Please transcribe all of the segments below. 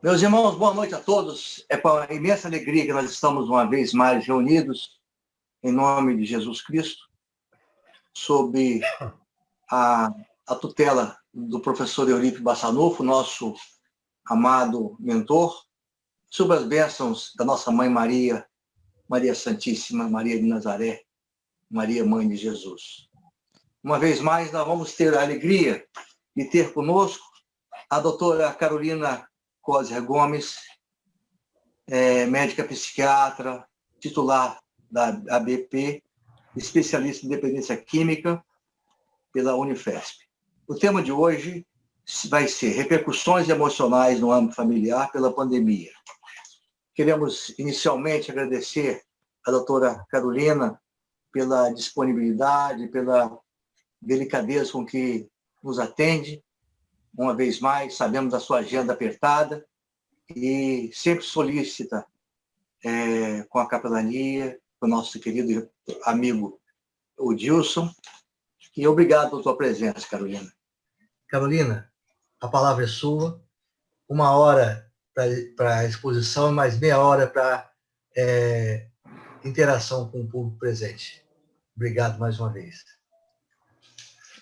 Meus irmãos, boa noite a todos. É com imensa alegria que nós estamos uma vez mais reunidos em nome de Jesus Cristo, sob a tutela do professor Eurípides Bassanufo, nosso amado mentor, sob as bênçãos da nossa mãe Maria, Maria Santíssima, Maria de Nazaré, Maria, Mãe de Jesus. Uma vez mais, nós vamos ter a alegria de ter conosco a doutora Carolina Coser Gomes, médica psiquiatra, titular da ABP, especialista em dependência química pela Unifesp. O tema de hoje vai ser repercussões emocionais no âmbito familiar pela pandemia. Queremos inicialmente agradecer a doutora Carolina pela disponibilidade, pela delicadeza com que nos atende. Uma vez mais, sabemos da sua agenda apertada e sempre solícita com a capelania, com o nosso querido amigo Odilson. E obrigado pela tua presença, Carolina. Carolina, a palavra é sua. 1 hora para a exposição e mais meia hora para interação com o público presente. Obrigado mais uma vez.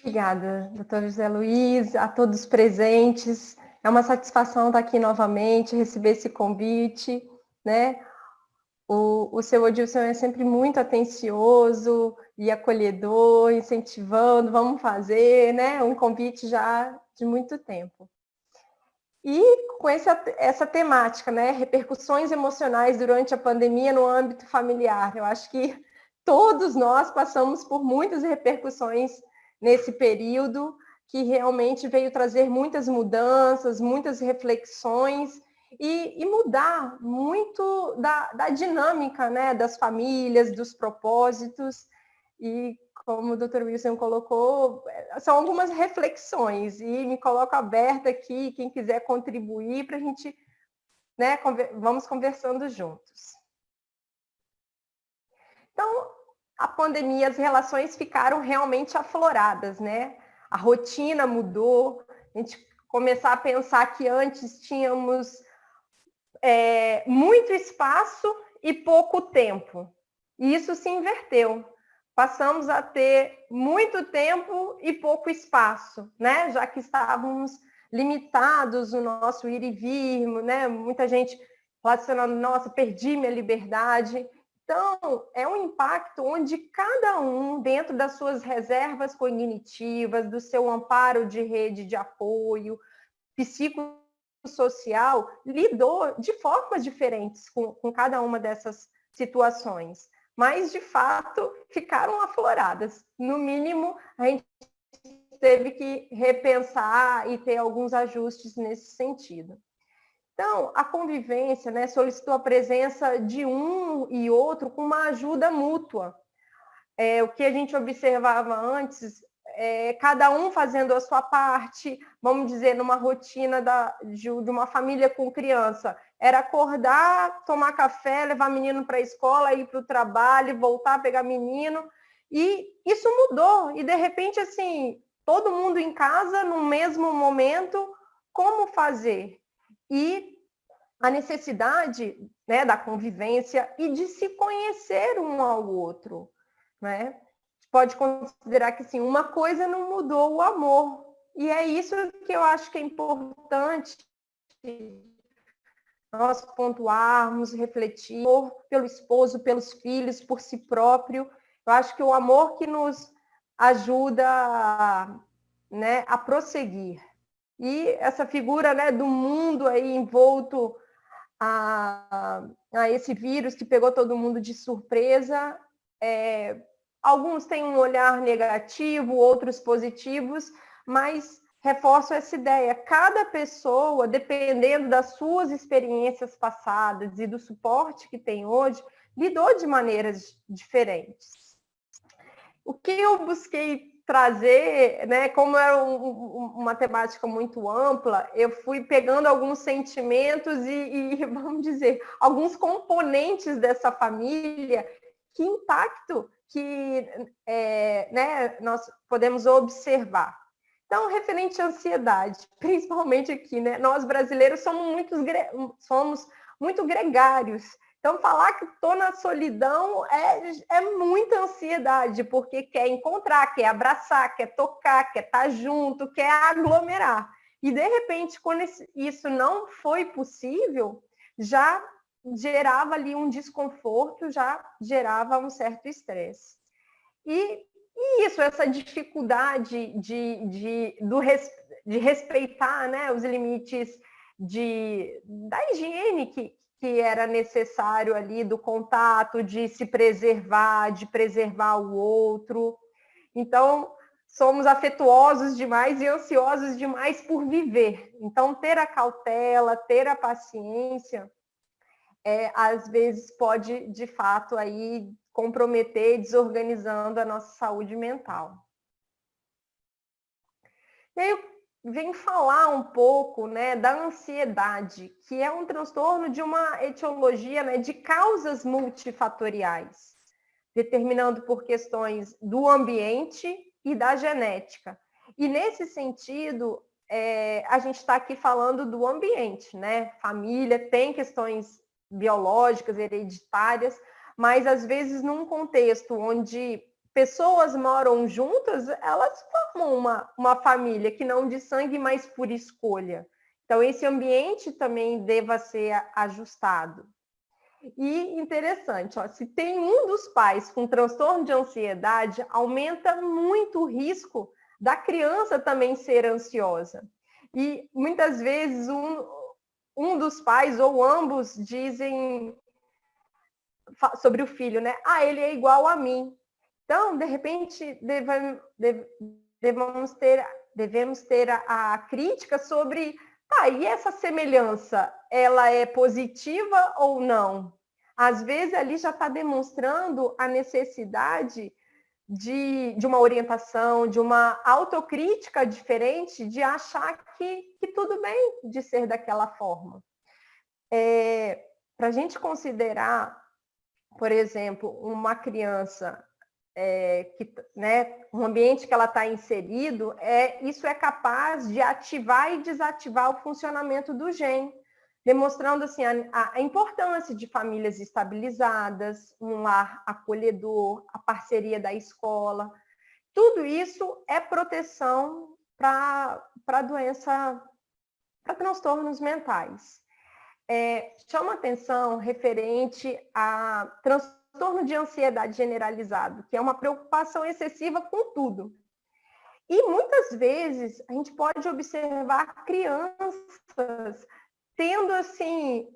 Obrigada, doutor José Luiz, a todos presentes. É uma satisfação estar aqui novamente, receber esse convite, né? O seu Odilson é sempre muito atencioso e acolhedor, incentivando, vamos fazer, né? Um convite já de muito tempo. E com essa temática, né? Repercussões emocionais durante a pandemia no âmbito familiar. Eu acho que todos nós passamos por muitas repercussões nesse período, que realmente veio trazer muitas mudanças, muitas reflexões e mudar muito da dinâmica, né, das famílias, dos propósitos. E como o Dr. Wilson colocou, são algumas reflexões e me coloco aberta aqui, quem quiser contribuir para a gente, né, vamos conversando juntos. Então, a pandemia, as relações ficaram realmente afloradas, né? A rotina mudou, a gente começar a pensar que antes tínhamos muito espaço e pouco tempo. E isso se inverteu. Passamos a ter muito tempo e pouco espaço, né? Já que estávamos limitados no nosso ir e vir, né? Muita gente relacionando, nossa, perdi minha liberdade. Então, é um impacto onde cada um, dentro das suas reservas cognitivas, do seu amparo de rede de apoio, psicossocial, lidou de formas diferentes com cada uma dessas situações. Mas, de fato, ficaram afloradas. No mínimo, a gente teve que repensar e ter alguns ajustes nesse sentido. Então, a convivência, né, solicitou a presença de um e outro com uma ajuda mútua. O que a gente observava antes, cada um fazendo a sua parte, vamos dizer, numa rotina de uma família com criança. Era acordar, tomar café, levar menino para a escola, ir para o trabalho, voltar, pegar menino. E isso mudou. E, de repente, assim, todo mundo em casa, no mesmo momento, como fazer? E a necessidade, né, da convivência e de se conhecer um ao outro, né? Pode considerar que assim, uma coisa não mudou, o amor. E é isso que eu acho que é importante nós pontuarmos, refletir pelo esposo, pelos filhos, por si próprio. Eu acho que o amor que nos ajuda, né, a prosseguir. E essa figura, né, do mundo aí envolto a esse vírus que pegou todo mundo de surpresa, alguns têm um olhar negativo, outros positivos, mas reforço essa ideia. Cada pessoa, dependendo das suas experiências passadas e do suporte que tem hoje, lidou de maneiras diferentes. O que eu busquei trazer, né, como era uma temática muito ampla, eu fui pegando alguns sentimentos e, vamos dizer, alguns componentes dessa família, que impacto que né, nós podemos observar. Então, referente à ansiedade, principalmente aqui, né? Nós brasileiros somos muito gregários. Então, falar que estou na solidão é muita ansiedade, porque quer encontrar, quer abraçar, quer tocar, quer estar junto, quer aglomerar. E, de repente, quando isso não foi possível, já gerava ali um desconforto, já gerava um certo estresse. E isso, essa dificuldade de respeitar, né, os limites da higiene que era necessário ali, do contato, de se preservar, de preservar o outro. Então, somos afetuosos demais e ansiosos demais por viver. Então, ter a cautela, ter a paciência, às vezes pode, de fato, aí comprometer, desorganizando a nossa saúde mental. E aí eu venho falar um pouco, né, da ansiedade, que é um transtorno de uma etiologia, né, de causas multifatoriais, determinando por questões do ambiente e da genética. E nesse sentido, a gente está aqui falando do ambiente, né? Família tem questões biológicas, hereditárias, mas às vezes num contexto onde pessoas moram juntas, elas formam uma família que não de sangue, mas por escolha. Então, esse ambiente também deva ser ajustado. E interessante, ó, se tem um dos pais com transtorno de ansiedade, aumenta muito o risco da criança também ser ansiosa. E muitas vezes um dos pais ou ambos dizem sobre o filho, né? Ah, ele é igual a mim. Então, de repente, devemos ter a crítica sobre, tá, e essa semelhança, ela é positiva ou não? Às vezes, ali já está demonstrando a necessidade de uma orientação, de uma autocrítica diferente, de achar que tudo bem de ser daquela forma. Para a gente considerar, por exemplo, uma criança um ambiente que ela está inserido, isso é capaz de ativar e desativar o funcionamento do gene, demonstrando assim, a importância de famílias estabilizadas, um lar acolhedor, a parceria da escola. Tudo isso é proteção para doença, para transtornos mentais. Chama atenção referente a transtorno de ansiedade generalizado, que é uma preocupação excessiva com tudo. E muitas vezes a gente pode observar crianças tendo assim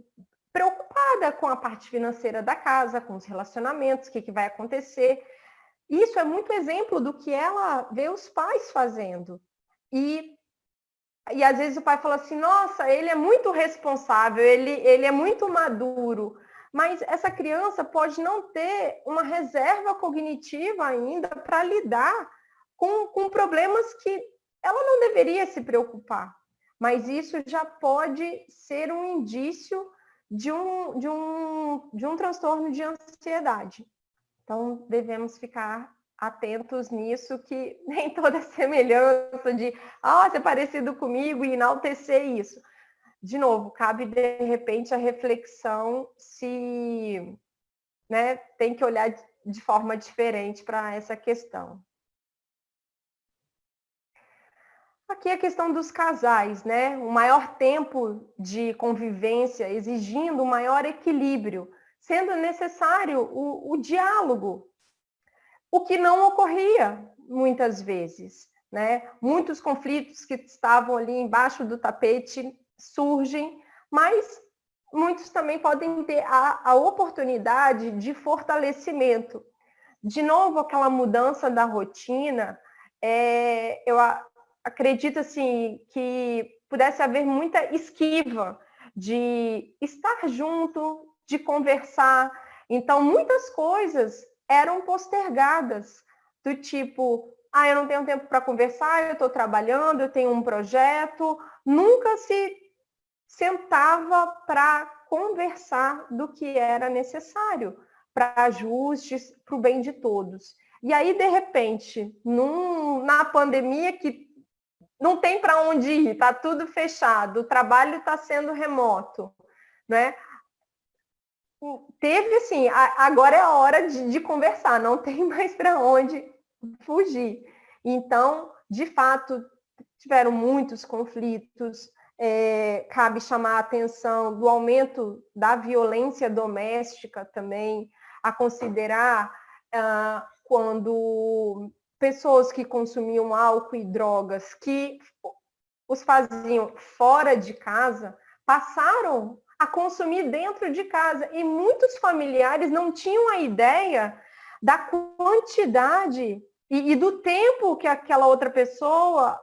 preocupada com a parte financeira da casa, com os relacionamentos, o que vai acontecer. Isso é muito exemplo do que ela vê os pais fazendo. E às vezes o pai fala assim, nossa, ele é muito responsável, ele é muito maduro. Mas essa criança pode não ter uma reserva cognitiva ainda para lidar com problemas que ela não deveria se preocupar. Mas isso já pode ser um indício de um transtorno de ansiedade. Então, devemos ficar atentos nisso, que nem toda semelhança de ser parecido comigo e enaltecer isso. De novo, cabe de repente a reflexão se, né, tem que olhar de forma diferente para essa questão. Aqui a questão dos casais, né? O maior tempo de convivência exigindo um maior equilíbrio, sendo necessário o diálogo, o que não ocorria muitas vezes, né? Muitos conflitos que estavam ali embaixo do tapete surgem, mas muitos também podem ter a oportunidade de fortalecimento. De novo, aquela mudança da rotina, eu acredito assim, que pudesse haver muita esquiva de estar junto, de conversar. Então, muitas coisas eram postergadas, do tipo, eu não tenho tempo para conversar, eu estou trabalhando, eu tenho um projeto. Nunca se sentava para conversar do que era necessário, para ajustes, para o bem de todos. E aí, de repente, na pandemia, que não tem para onde ir, está tudo fechado, o trabalho está sendo remoto, né? Teve assim, agora é a hora de conversar, não tem mais para onde fugir. Então, de fato, tiveram muitos conflitos. Cabe chamar a atenção do aumento da violência doméstica também, a considerar quando pessoas que consumiam álcool e drogas que os faziam fora de casa passaram a consumir dentro de casa. E muitos familiares não tinham a ideia da quantidade e do tempo que aquela outra pessoa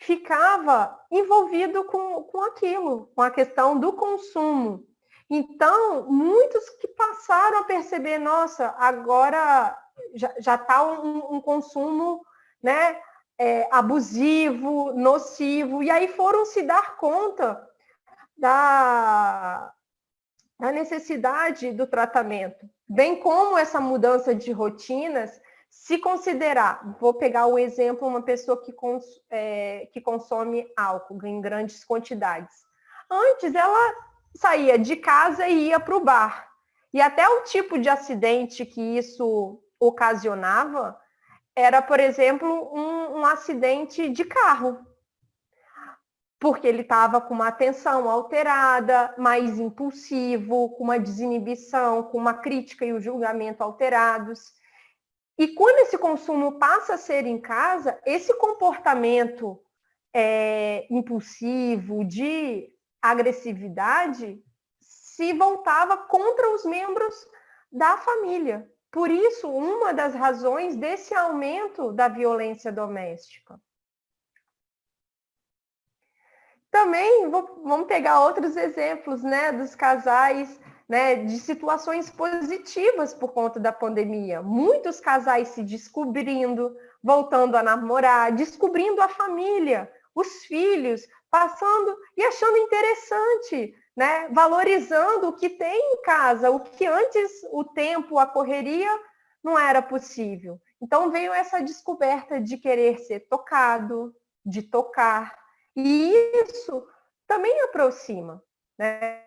ficava envolvido com aquilo, com a questão do consumo. Então, muitos que passaram a perceber, nossa, agora já está um consumo, né, abusivo, nocivo, e aí foram se dar conta da necessidade do tratamento, bem como essa mudança de rotinas, se considerar, vou pegar o exemplo, uma pessoa que consome álcool em grandes quantidades. Antes, ela saía de casa e ia para o bar. E até o tipo de acidente que isso ocasionava era, por exemplo, um acidente de carro. Porque ele estava com uma atenção alterada, mais impulsivo, com uma desinibição, com uma crítica e o julgamento alterados. E quando esse consumo passa a ser em casa, esse comportamento impulsivo, de agressividade, se voltava contra os membros da família. Por isso, uma das razões desse aumento da violência doméstica. Também vamos pegar outros exemplos, né, dos casais, né, de situações positivas por conta da pandemia. Muitos casais se descobrindo, voltando a namorar, descobrindo a família, os filhos, passando e achando interessante, né, valorizando o que tem em casa, o que antes o tempo, a correria, não era possível. Então veio essa descoberta de querer ser tocado, de tocar. E isso também aproxima, né?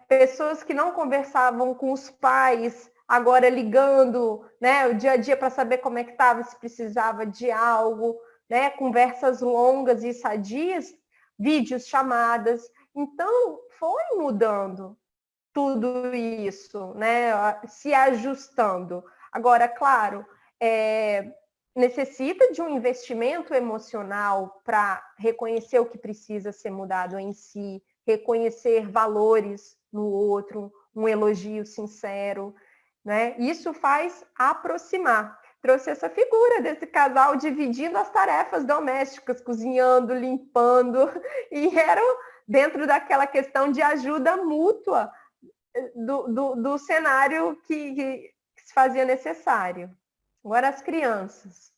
Pessoas que não conversavam com os pais, agora ligando, né, o dia a dia para saber como é que estava, se precisava de algo, né, conversas longas e sadias, vídeos, chamadas. Então, foi mudando tudo isso, né, se ajustando. Agora, claro, necessita de um investimento emocional para reconhecer o que precisa ser mudado em si, reconhecer valores no outro, um elogio sincero, né? Isso faz aproximar. Trouxe essa figura desse casal dividindo as tarefas domésticas, cozinhando, limpando, e era dentro daquela questão de ajuda mútua do cenário que se fazia necessário. Agora as crianças.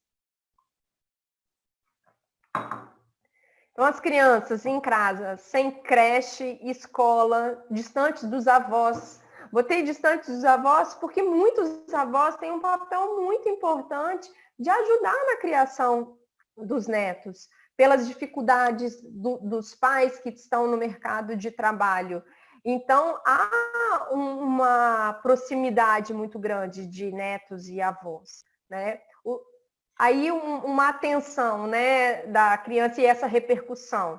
Então, as crianças em casa, sem creche, escola, distantes dos avós. Botei distantes dos avós porque muitos avós têm um papel muito importante de ajudar na criação dos netos, pelas dificuldades dos pais que estão no mercado de trabalho. Então, há uma proximidade muito grande de netos e avós, né? Aí uma atenção, né, da criança e essa repercussão.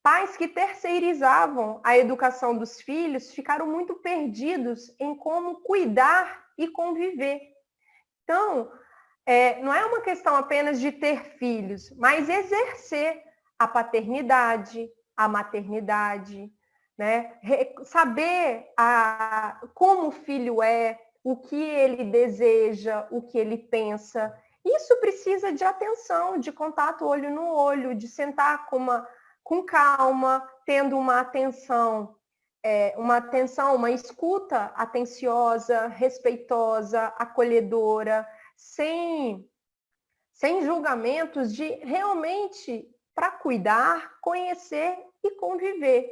Pais que terceirizavam a educação dos filhos ficaram muito perdidos em como cuidar e conviver. Então, não é uma questão apenas de ter filhos, mas exercer a paternidade, a maternidade, né? Saber como o filho é, o que ele deseja, o que ele pensa. Isso precisa de atenção, de contato olho no olho, de sentar com calma, tendo uma atenção, uma escuta atenciosa, respeitosa, acolhedora, sem julgamentos, de realmente para cuidar, conhecer e conviver.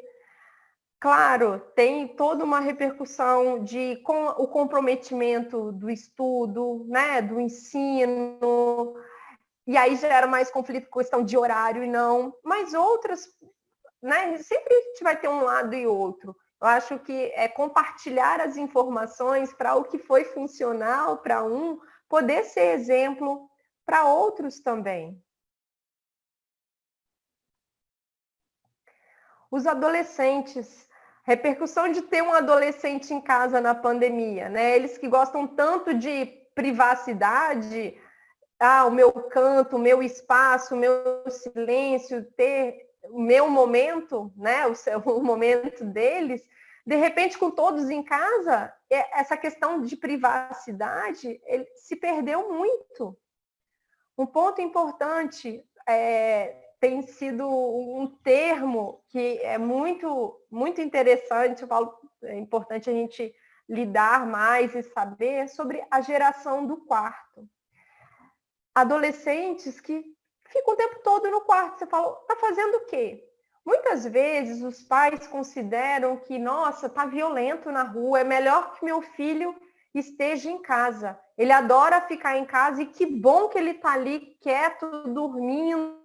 Claro, tem toda uma repercussão com o comprometimento do estudo, né, do ensino, e aí gera mais conflito com questão de horário e não, mas outras, né, sempre a gente vai ter um lado e outro. Eu acho que é compartilhar as informações para o que foi funcional para um, poder ser exemplo para outros também. Os adolescentes, repercussão de ter um adolescente em casa na pandemia, né? Eles que gostam tanto de privacidade, o meu canto, o meu espaço, o meu silêncio, ter o meu momento, né? O momento deles. De repente, com todos em casa, essa questão de privacidade se perdeu muito. Um ponto importante tem sido um termo que é muito, muito interessante, eu falo, é importante a gente lidar mais e saber sobre a geração do quarto. Adolescentes que ficam o tempo todo no quarto, você fala, tá fazendo o quê? Muitas vezes os pais consideram que, nossa, tá violento na rua, é melhor que meu filho esteja em casa. Ele adora ficar em casa e que bom que ele está ali quieto, dormindo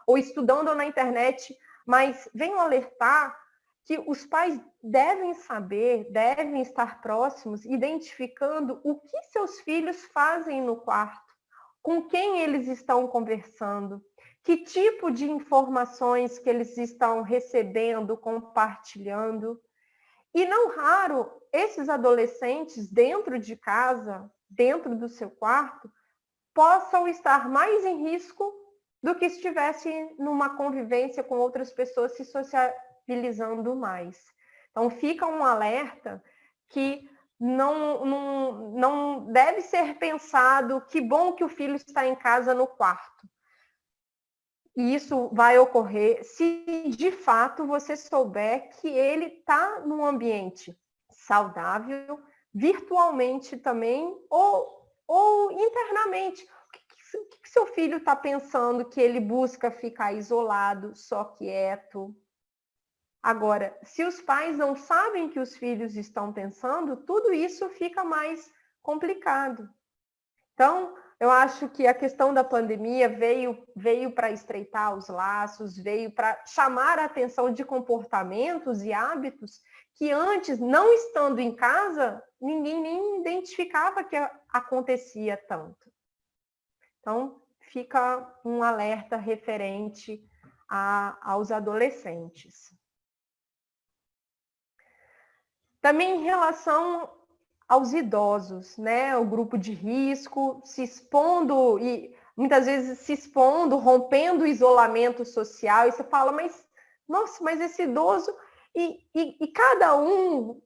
ou estudando na internet. Mas venho alertar que os pais devem saber, devem estar próximos, identificando o que seus filhos fazem no quarto, com quem eles estão conversando, que tipo de informações que eles estão recebendo, compartilhando. E não raro, esses adolescentes dentro de casa, dentro do seu quarto, possam estar mais em risco do que estivessem numa convivência com outras pessoas se sociabilizando mais. Então fica um alerta que não deve ser pensado que bom que o filho está em casa no quarto. E isso vai ocorrer se de fato você souber que ele está num ambiente saudável, virtualmente também, ou internamente. O que seu filho está pensando que ele busca ficar isolado, só quieto? Agora, se os pais não sabem que os filhos estão pensando, tudo isso fica mais complicado. Então, eu acho que a questão da pandemia veio para estreitar os laços, veio para chamar a atenção de comportamentos e hábitos que antes, não estando em casa, ninguém nem identificava que acontecia tanto. Então, fica um alerta referente aos adolescentes. Também em relação aos idosos, né? O grupo de risco, se expondo e muitas vezes se expondo, rompendo o isolamento social, e você fala, mas nossa, mas esse idoso e cada um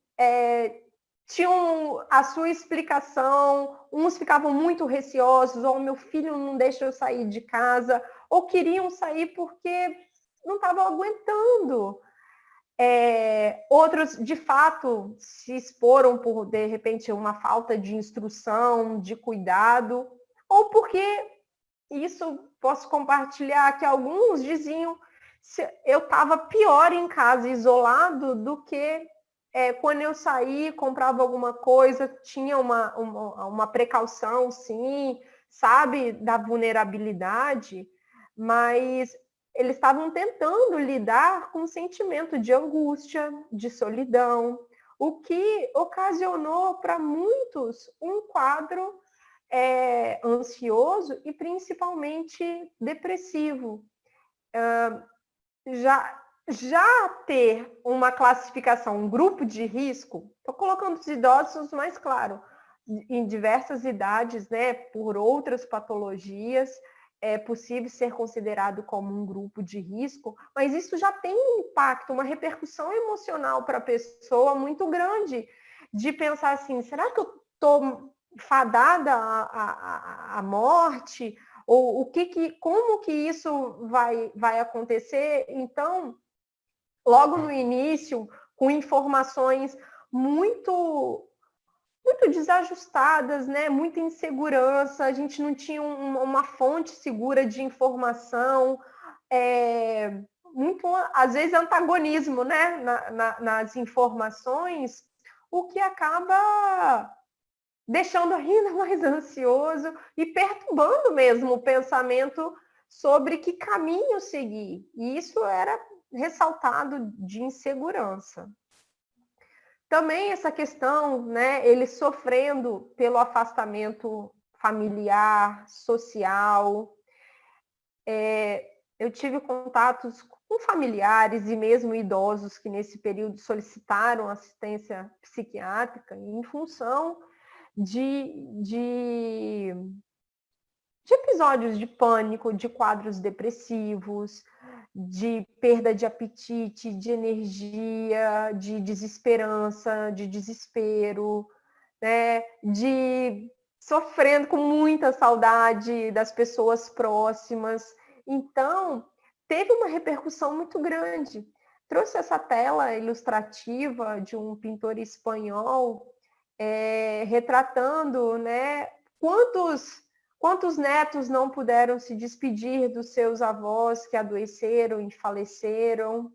tinha a sua explicação, uns ficavam muito receosos, ou meu filho não deixa eu sair de casa, ou queriam sair porque não estavam aguentando. Outros, de fato, se exporam por, de repente, uma falta de instrução, de cuidado, ou porque, isso posso compartilhar, que alguns diziam eu estava pior em casa, isolado, do que quando eu saí, comprava alguma coisa, tinha uma precaução, sim, sabe, da vulnerabilidade, mas eles estavam tentando lidar com o sentimento de angústia, de solidão, o que ocasionou para muitos um quadro ansioso e principalmente depressivo. Já ter uma classificação, um grupo de risco, estou colocando os idosos mais claro, em diversas idades, né, por outras patologias, é possível ser considerado como um grupo de risco, mas isso já tem um impacto, uma repercussão emocional para a pessoa muito grande, de pensar assim, será que eu estou fadada à morte? Ou como que isso vai acontecer? Então, logo no início, com informações muito desajustadas, né? Muita insegurança, a gente não tinha uma fonte segura de informação, muito, às vezes, antagonismo, né? nas informações, o que acaba deixando ainda mais ansioso e perturbando mesmo o pensamento sobre que caminho seguir. E isso era ressaltado de insegurança. Também essa questão, né, ele sofrendo pelo afastamento familiar, social. Eu tive contatos com familiares e mesmo idosos que nesse período solicitaram assistência psiquiátrica em função de episódios de pânico, de quadros depressivos, de perda de apetite, de energia, de desesperança, de desespero, né? De sofrendo com muita saudade das pessoas próximas. Então, teve uma repercussão muito grande. Trouxe essa tela ilustrativa de um pintor espanhol retratando, né, quantos netos não puderam se despedir dos seus avós que adoeceram e faleceram,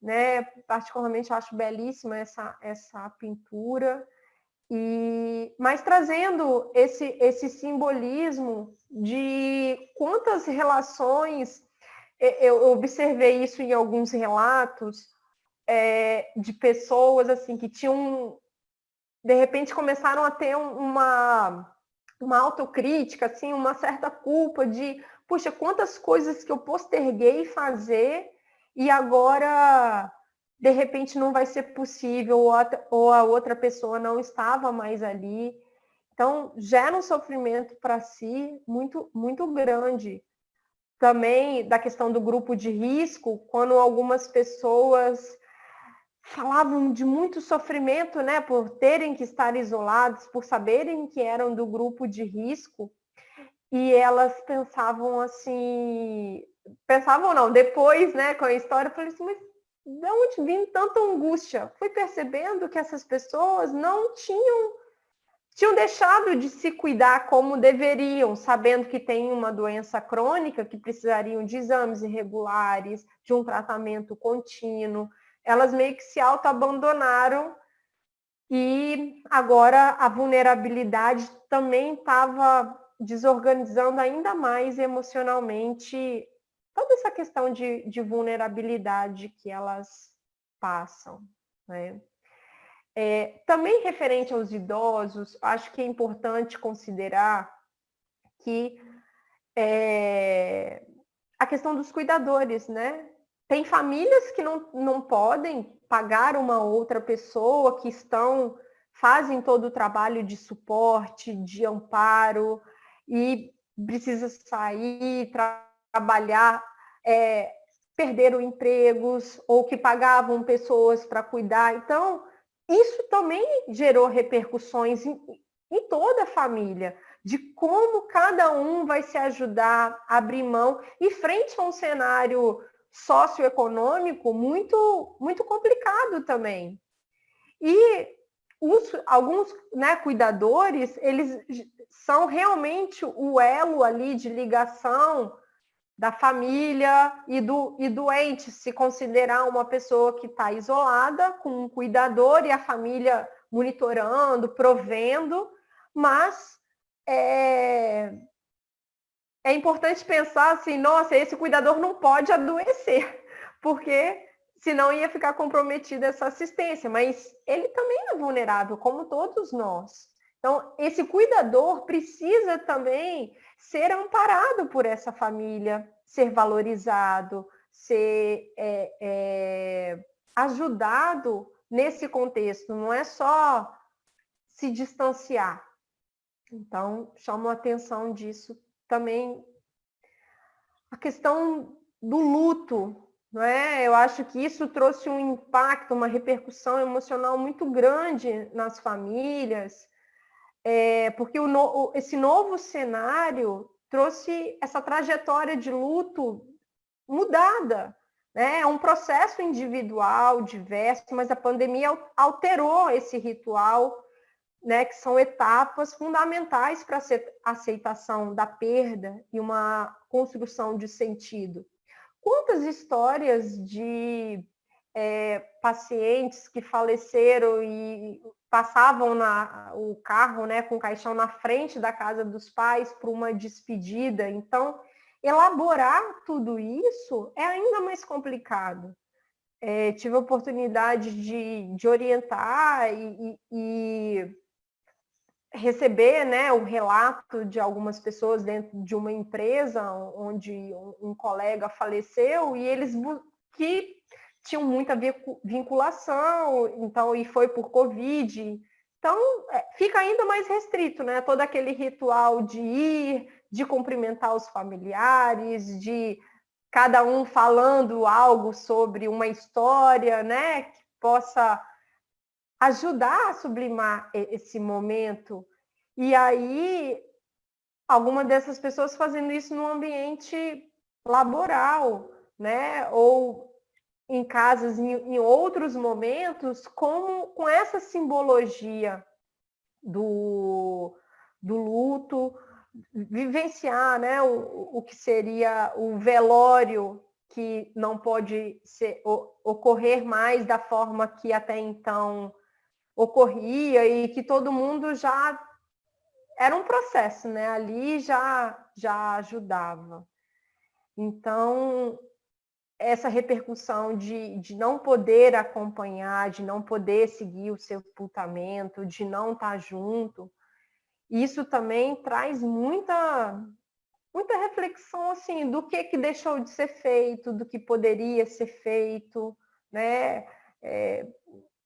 né? Particularmente eu acho belíssima essa pintura. Mas trazendo esse simbolismo de quantas relações, eu observei isso em alguns relatos de pessoas assim que tinham, de repente começaram a ter uma autocrítica, assim, uma certa culpa de, puxa, quantas coisas que eu posterguei fazer e agora de repente não vai ser possível, ou a outra pessoa não estava mais ali. Então, gera um sofrimento para si muito, muito grande. Também da questão do grupo de risco, quando algumas pessoas falavam de muito sofrimento, né, por terem que estar isoladas, por saberem que eram do grupo de risco, e elas pensavam assim, pensavam não, depois, né, com a história, eu falei assim, mas de onde vinha tanta angústia? Fui percebendo que essas pessoas não tinham deixado de se cuidar como deveriam, sabendo que tem uma doença crônica, que precisariam de exames irregulares, de um tratamento contínuo. Elas meio que se auto-abandonaram e agora a vulnerabilidade também estava desorganizando ainda mais emocionalmente toda essa questão de vulnerabilidade que elas passam, né? Também referente aos idosos, acho que é importante considerar que a questão dos cuidadores, né? Tem famílias que não podem pagar uma outra pessoa, que fazem todo o trabalho de suporte, de amparo, e precisa sair, trabalhar, perderam empregos, ou que pagavam pessoas para cuidar. Então, isso também gerou repercussões em toda a família, de como cada um vai se ajudar, abrir mão, e frente a um cenário socioeconômico muito, muito complicado também. E alguns, né, cuidadores, eles são realmente o elo ali de ligação da família e do ente, se considerar uma pessoa que está isolada, com um cuidador e a família monitorando, provendo, mas é importante pensar assim, nossa, esse cuidador não pode adoecer, porque senão ia ficar comprometida essa assistência, mas ele também é vulnerável, como todos nós. Então, esse cuidador precisa também ser amparado por essa família, ser valorizado, ser ajudado nesse contexto, não é só se distanciar. Então, chamo a atenção disso também. A questão do luto, não é? Eu acho que isso trouxe um impacto, uma repercussão emocional muito grande nas famílias, porque esse novo cenário trouxe essa trajetória de luto mudada, né? É um processo individual, diverso, mas a pandemia alterou esse ritual, né, que são etapas fundamentais para a aceitação da perda e uma construção de sentido. Quantas histórias de pacientes que faleceram e passavam o carro, né, com o caixão na frente da casa dos pais para uma despedida. Então, elaborar tudo isso é ainda mais complicado. Tive a oportunidade de orientar e receber, né, o relato de algumas pessoas dentro de uma empresa onde um colega faleceu e eles que tinham muita vinculação, então, e foi por Covid. Então, fica ainda mais restrito, né? Todo aquele ritual de ir, de cumprimentar os familiares, de cada um falando algo sobre uma história, né? Que possa ajudar a sublimar esse momento. E aí, alguma dessas pessoas fazendo isso no ambiente laboral, né? Ou em casas, em outros momentos, com essa simbologia do luto, vivenciar, né, o que seria o velório, que não pode ocorrer mais da forma que até então ocorria, e que todo mundo já... Era um processo, né? Ali já ajudava. Então, essa repercussão de não poder acompanhar, de não poder seguir o sepultamento, de não estar junto, isso também traz muita reflexão, assim, do que deixou de ser feito, do que poderia ser feito, né?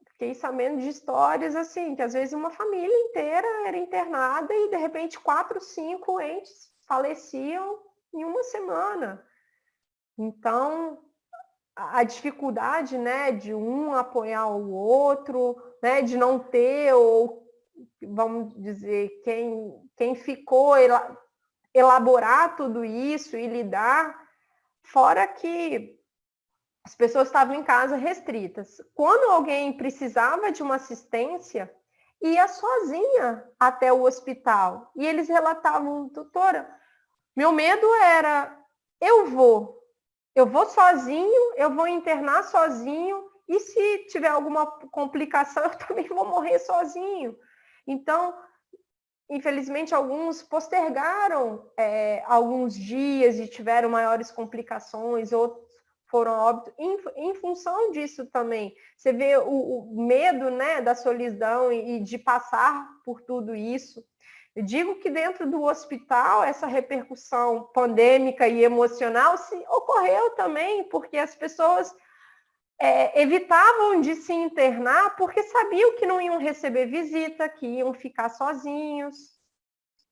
Fiquei sabendo de histórias, assim, que às vezes uma família inteira era internada e, de repente, 4, 5 entes faleciam em uma semana. Então, a dificuldade, né, de um apoiar o outro, né, de não ter, ou vamos dizer, quem ficou elaborar tudo isso e lidar, fora que as pessoas estavam em casa restritas. Quando alguém precisava de uma assistência, ia sozinha até o hospital. E eles relatavam: doutora, meu medo era, eu vou sozinho, eu vou internar sozinho, e se tiver alguma complicação, eu também vou morrer sozinho. Então, infelizmente, alguns postergaram alguns dias e tiveram maiores complicações, outros foram óbitos em função disso também. Você vê o medo, né, da solidão e de passar por tudo isso. Eu digo que dentro do hospital, essa repercussão pandêmica e emocional ocorreu também, porque as pessoas evitavam de se internar porque sabiam que não iam receber visita, que iam ficar sozinhos,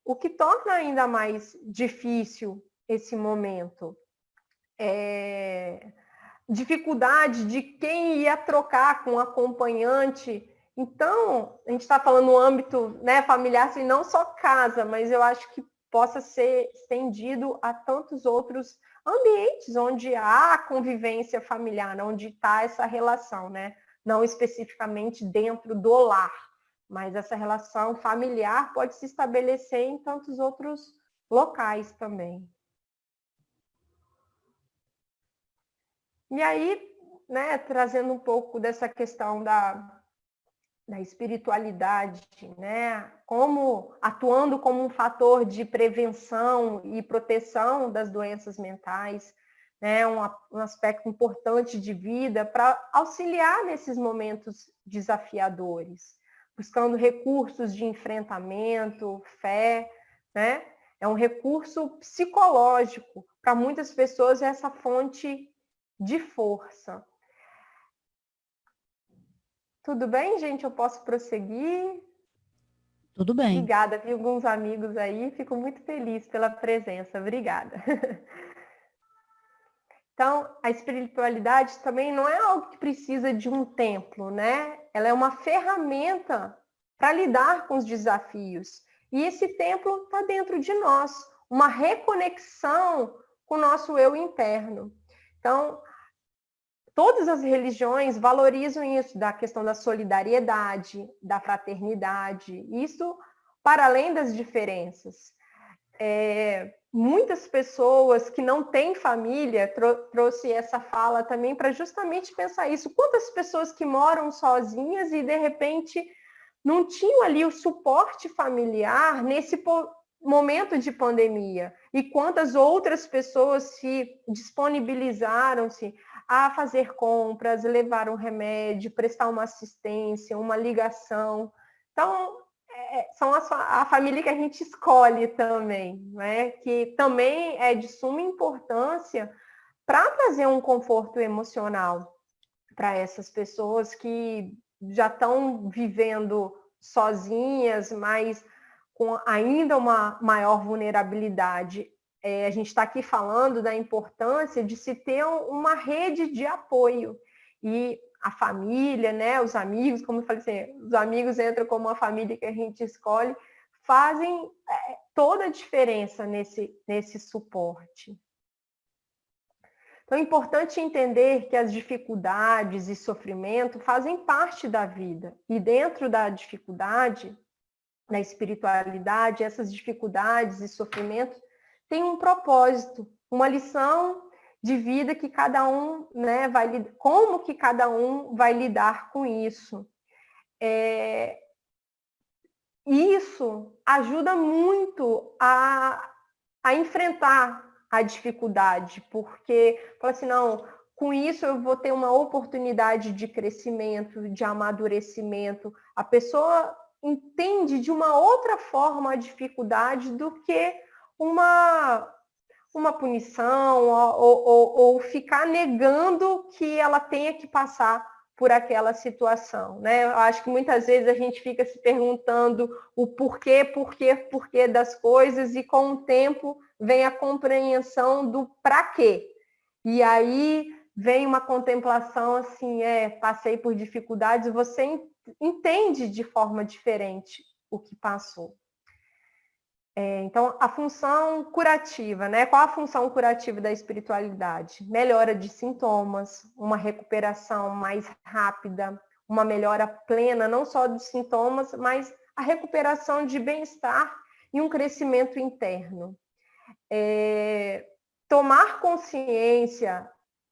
o que torna ainda mais difícil esse momento. Dificuldade de quem ia trocar com o acompanhante. Então, a gente está falando no âmbito, né, familiar, assim, não só casa, mas eu acho que possa ser estendido a tantos outros ambientes onde há convivência familiar, onde está essa relação, né? Não especificamente dentro do lar, mas essa relação familiar pode se estabelecer em tantos outros locais também. E aí, né, trazendo um pouco dessa questão da espiritualidade, né, atuando como um fator de prevenção e proteção das doenças mentais, né, um aspecto importante de vida para auxiliar nesses momentos desafiadores, buscando recursos de enfrentamento, fé, né? É um recurso psicológico. Para muitas pessoas, é essa fonte de força. Tudo bem, gente? Eu posso prosseguir? Tudo bem. Obrigada, vi alguns amigos aí, fico muito feliz pela presença. Obrigada. Então, a espiritualidade também não é algo que precisa de um templo, né? Ela é uma ferramenta para lidar com os desafios. E esse templo está dentro de nós, uma reconexão com o nosso eu interno. Então, todas as religiões valorizam isso, da questão da solidariedade, da fraternidade, isso para além das diferenças. muitas pessoas que não têm família, trouxe essa fala também para justamente pensar isso. Quantas pessoas que moram sozinhas e, de repente, não tinham ali o suporte familiar nesse momento de pandemia? E quantas outras pessoas se disponibilizaram-se a fazer compras, levar um remédio, prestar uma assistência, uma ligação. Então, são a família que a gente escolhe também, né? Que também é de suma importância para trazer um conforto emocional para essas pessoas que já estão vivendo sozinhas, mas com ainda uma maior vulnerabilidade. A gente está aqui falando da importância de se ter uma rede de apoio. E a família, né, os amigos, como eu falei assim, os amigos entram como uma família que a gente escolhe, fazem toda a diferença nesse suporte. Então, é importante entender que as dificuldades e sofrimento fazem parte da vida. E dentro da dificuldade, na espiritualidade, essas dificuldades e sofrimentos têm um propósito, uma lição de vida que cada um, né, como que cada um vai lidar com isso. Isso ajuda muito a enfrentar a dificuldade, porque fala assim, não, com isso eu vou ter uma oportunidade de crescimento, de amadurecimento. A pessoa entende de uma outra forma a dificuldade do que uma punição ou ficar negando que ela tenha que passar por aquela situação, né? Eu acho que muitas vezes a gente fica se perguntando o porquê das coisas e com o tempo vem a compreensão do para quê. E aí vem uma contemplação assim, passei por dificuldades, você entende de forma diferente o que passou. Então, a função curativa, né? Qual a função curativa da espiritualidade? Melhora de sintomas, uma recuperação mais rápida, uma melhora plena, não só dos sintomas, mas a recuperação de bem-estar e um crescimento interno. Tomar consciência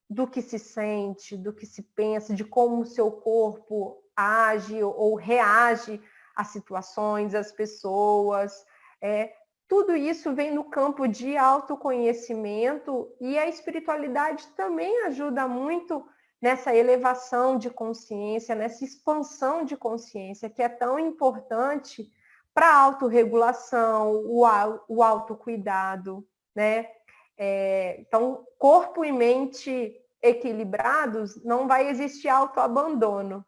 do que se sente, do que se pensa, de como o seu corpo age ou reage às situações, às pessoas. Tudo isso vem no campo de autoconhecimento e a espiritualidade também ajuda muito nessa elevação de consciência, nessa expansão de consciência que é tão importante para a autorregulação, o autocuidado, né? Então, corpo e mente equilibrados, não vai existir autoabandono,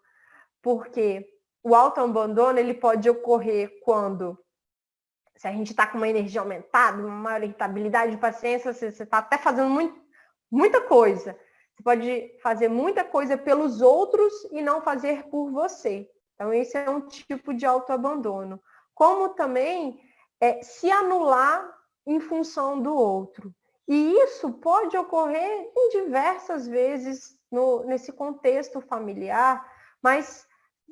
porque o autoabandono ele pode ocorrer quando se a gente está com uma energia aumentada, uma maior irritabilidade de paciência, você está até fazendo muita coisa. Você pode fazer muita coisa pelos outros e não fazer por você. Então, esse é um tipo de autoabandono. Como também se anular em função do outro. E isso pode ocorrer em diversas vezes nesse contexto familiar, mas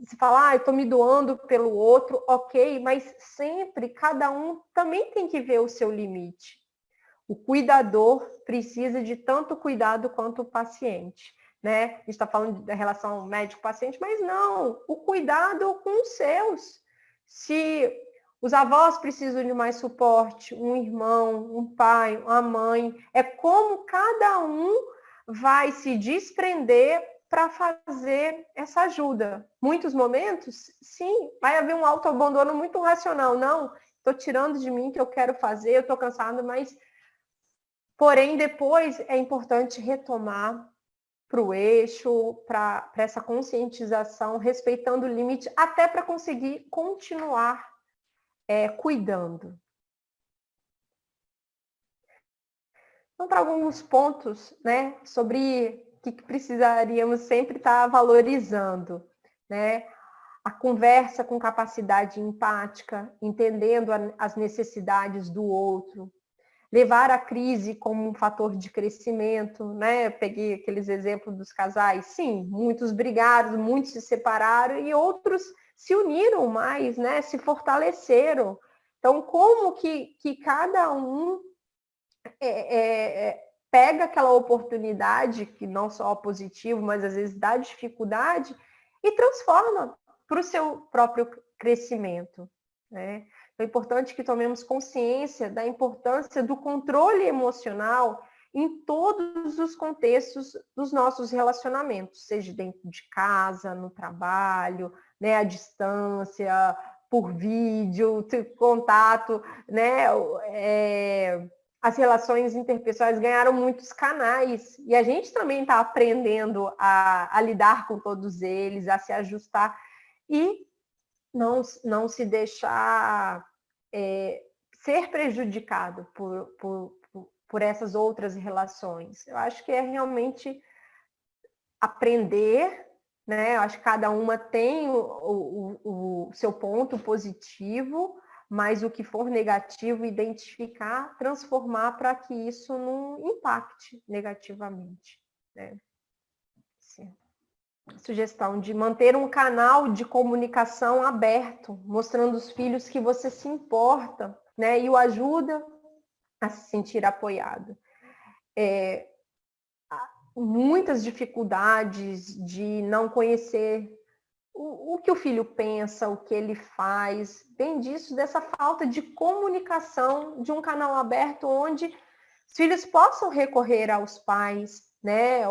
se falar, eu estou me doando pelo outro, ok, mas sempre cada um também tem que ver o seu limite. O cuidador precisa de tanto cuidado quanto o paciente, né? A gente está falando da relação médico-paciente, mas não, o cuidado com os seus. Se os avós precisam de mais suporte, um irmão, um pai, uma mãe, é como cada um vai se desprender para fazer essa ajuda. Muitos momentos, sim, vai haver um autoabandono muito racional. Não, estou tirando de mim que eu quero fazer, eu estou cansado, mas... Porém, depois é importante retomar para o eixo, para essa conscientização, respeitando o limite, até para conseguir continuar cuidando. Então, para alguns pontos, né, sobre o que precisaríamos sempre estar valorizando, né? A conversa com capacidade empática, entendendo as necessidades do outro, levar a crise como um fator de crescimento, né? Eu peguei aqueles exemplos dos casais, sim, muitos brigaram, muitos se separaram e outros se uniram mais, né? Se fortaleceram. Então, como que cada um pega aquela oportunidade, que não só é positivo, mas às vezes dá dificuldade, e transforma para o seu próprio crescimento, né? É importante que tomemos consciência da importância do controle emocional em todos os contextos dos nossos relacionamentos, seja dentro de casa, no trabalho, né, à distância, por vídeo, contato, né? As relações interpessoais ganharam muitos canais e a gente também está aprendendo a lidar com todos eles, a se ajustar e não se deixar ser prejudicado por essas outras relações. Eu acho que é realmente aprender, né? Eu acho que cada uma tem o seu ponto positivo, mas o que for negativo, identificar, transformar para que isso não impacte negativamente, né? Sim. Sugestão de manter um canal de comunicação aberto, mostrando aos filhos que você se importa, né? E o ajuda a se sentir apoiado. Muitas dificuldades de não conhecer o que o filho pensa, o que ele faz, vem disso, dessa falta de comunicação, de um canal aberto onde os filhos possam recorrer aos pais, né,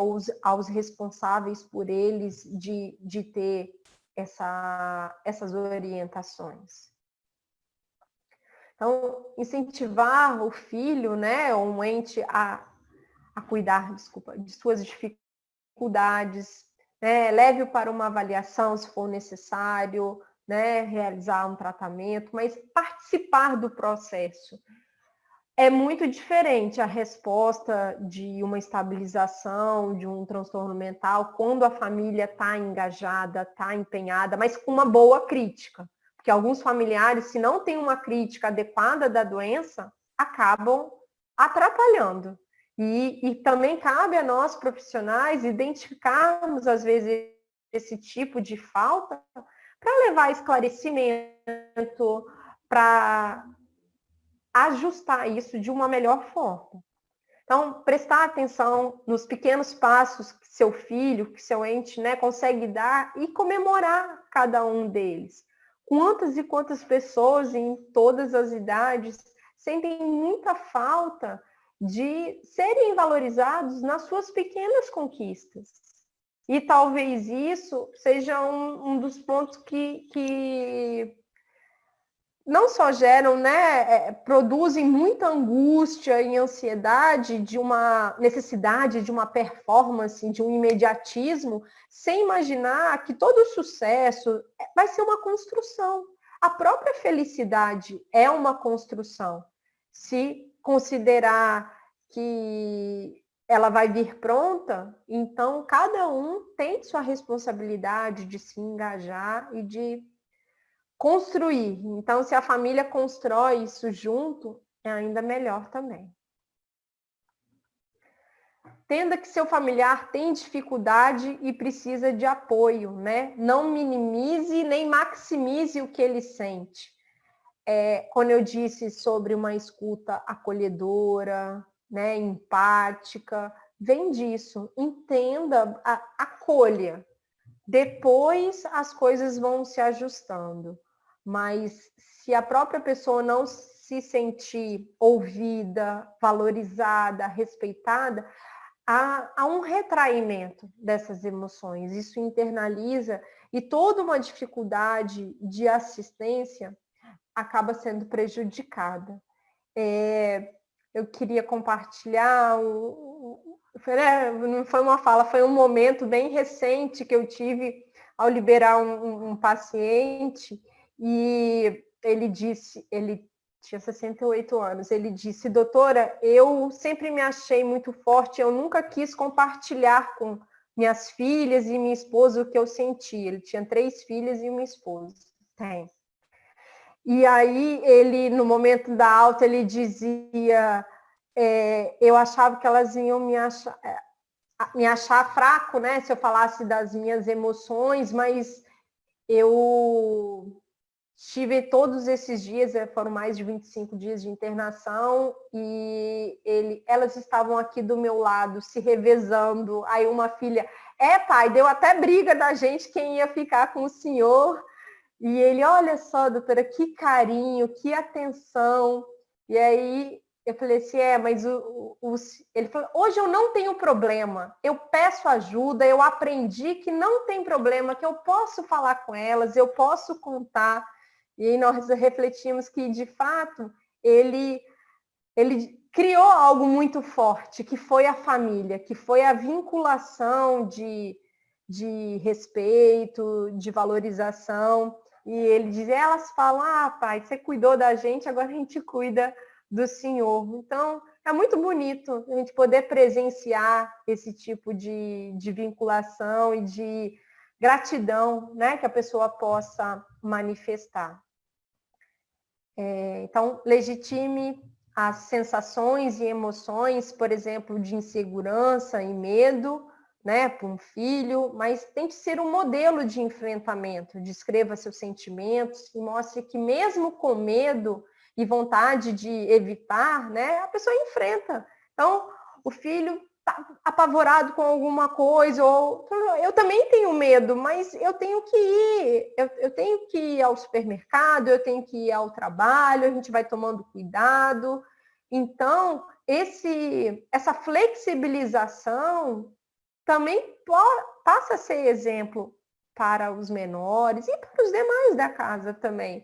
aos responsáveis por eles, de ter essas orientações. Então, incentivar o filho, né, ou um ente a cuidar, de suas dificuldades, né? Leve-o para uma avaliação se for necessário, né? Realizar um tratamento, mas participar do processo. É muito diferente a resposta de uma estabilização, de um transtorno mental, quando a família está engajada, está empenhada, mas com uma boa crítica. Porque alguns familiares, se não tem uma crítica adequada da doença, acabam atrapalhando. E também cabe a nós, profissionais, identificarmos, às vezes, esse tipo de falta para levar esclarecimento, para ajustar isso de uma melhor forma. Então, prestar atenção nos pequenos passos que seu filho, que seu ente, né, consegue dar e comemorar cada um deles. Quantas e quantas pessoas em todas as idades sentem muita falta de serem valorizados nas suas pequenas conquistas. E talvez isso seja um dos pontos que não só geram, né, produzem muita angústia e ansiedade de uma necessidade de uma performance, de um imediatismo, sem imaginar que todo sucesso vai ser uma construção. A própria felicidade é uma construção. Se considerar que ela vai vir pronta, então cada um tem sua responsabilidade de se engajar e de construir. Então, se a família constrói isso junto, é ainda melhor também. Entenda que seu familiar tem dificuldade e precisa de apoio, né? Não minimize nem maximize o que ele sente. Quando eu disse sobre uma escuta acolhedora, né, empática, vem disso. Entenda, acolha. Depois as coisas vão se ajustando. Mas se a própria pessoa não se sentir ouvida, valorizada, respeitada, há um retraimento dessas emoções. Isso internaliza e toda uma dificuldade de assistência acaba sendo prejudicada. Eu queria compartilhar, não foi uma fala, foi um momento bem recente que eu tive ao liberar um paciente e ele disse, ele tinha 68 anos, ele disse: doutora, eu sempre me achei muito forte, eu nunca quis compartilhar com minhas filhas e minha esposa o que eu sentia. Ele tinha 3 filhas e uma esposa. Tem. E aí ele, no momento da alta, ele dizia, eu achava que elas iam me achar fraco, né, se eu falasse das minhas emoções, mas eu Tive todos esses dias, foram mais de 25 dias de internação, e elas estavam aqui do meu lado, se revezando. Aí uma filha, pai, deu até briga da gente quem ia ficar com o senhor. E ele, olha só, doutora, que carinho, que atenção. E aí eu falei assim, mas ele falou, hoje eu não tenho problema, eu peço ajuda, eu aprendi que não tem problema, que eu posso falar com elas, eu posso contar. E aí nós refletimos que, de fato, ele criou algo muito forte, que foi a família, que foi a vinculação de respeito, de valorização. E ele dizia, elas falam, pai, você cuidou da gente, agora a gente cuida do senhor. Então, é muito bonito a gente poder presenciar esse tipo de vinculação e de gratidão, né, que a pessoa possa manifestar. Então, legitime as sensações e emoções, por exemplo, de insegurança e medo, né, para um filho, mas tem que ser um modelo de enfrentamento. Descreva seus sentimentos e mostre que mesmo com medo e vontade de evitar, né, a pessoa enfrenta. Então, o filho está apavorado com alguma coisa, ou eu também tenho medo, mas eu tenho que ir, eu tenho que ir ao supermercado, eu tenho que ir ao trabalho, a gente vai tomando cuidado. Então, essa flexibilização também passa a ser exemplo para os menores e para os demais da casa também.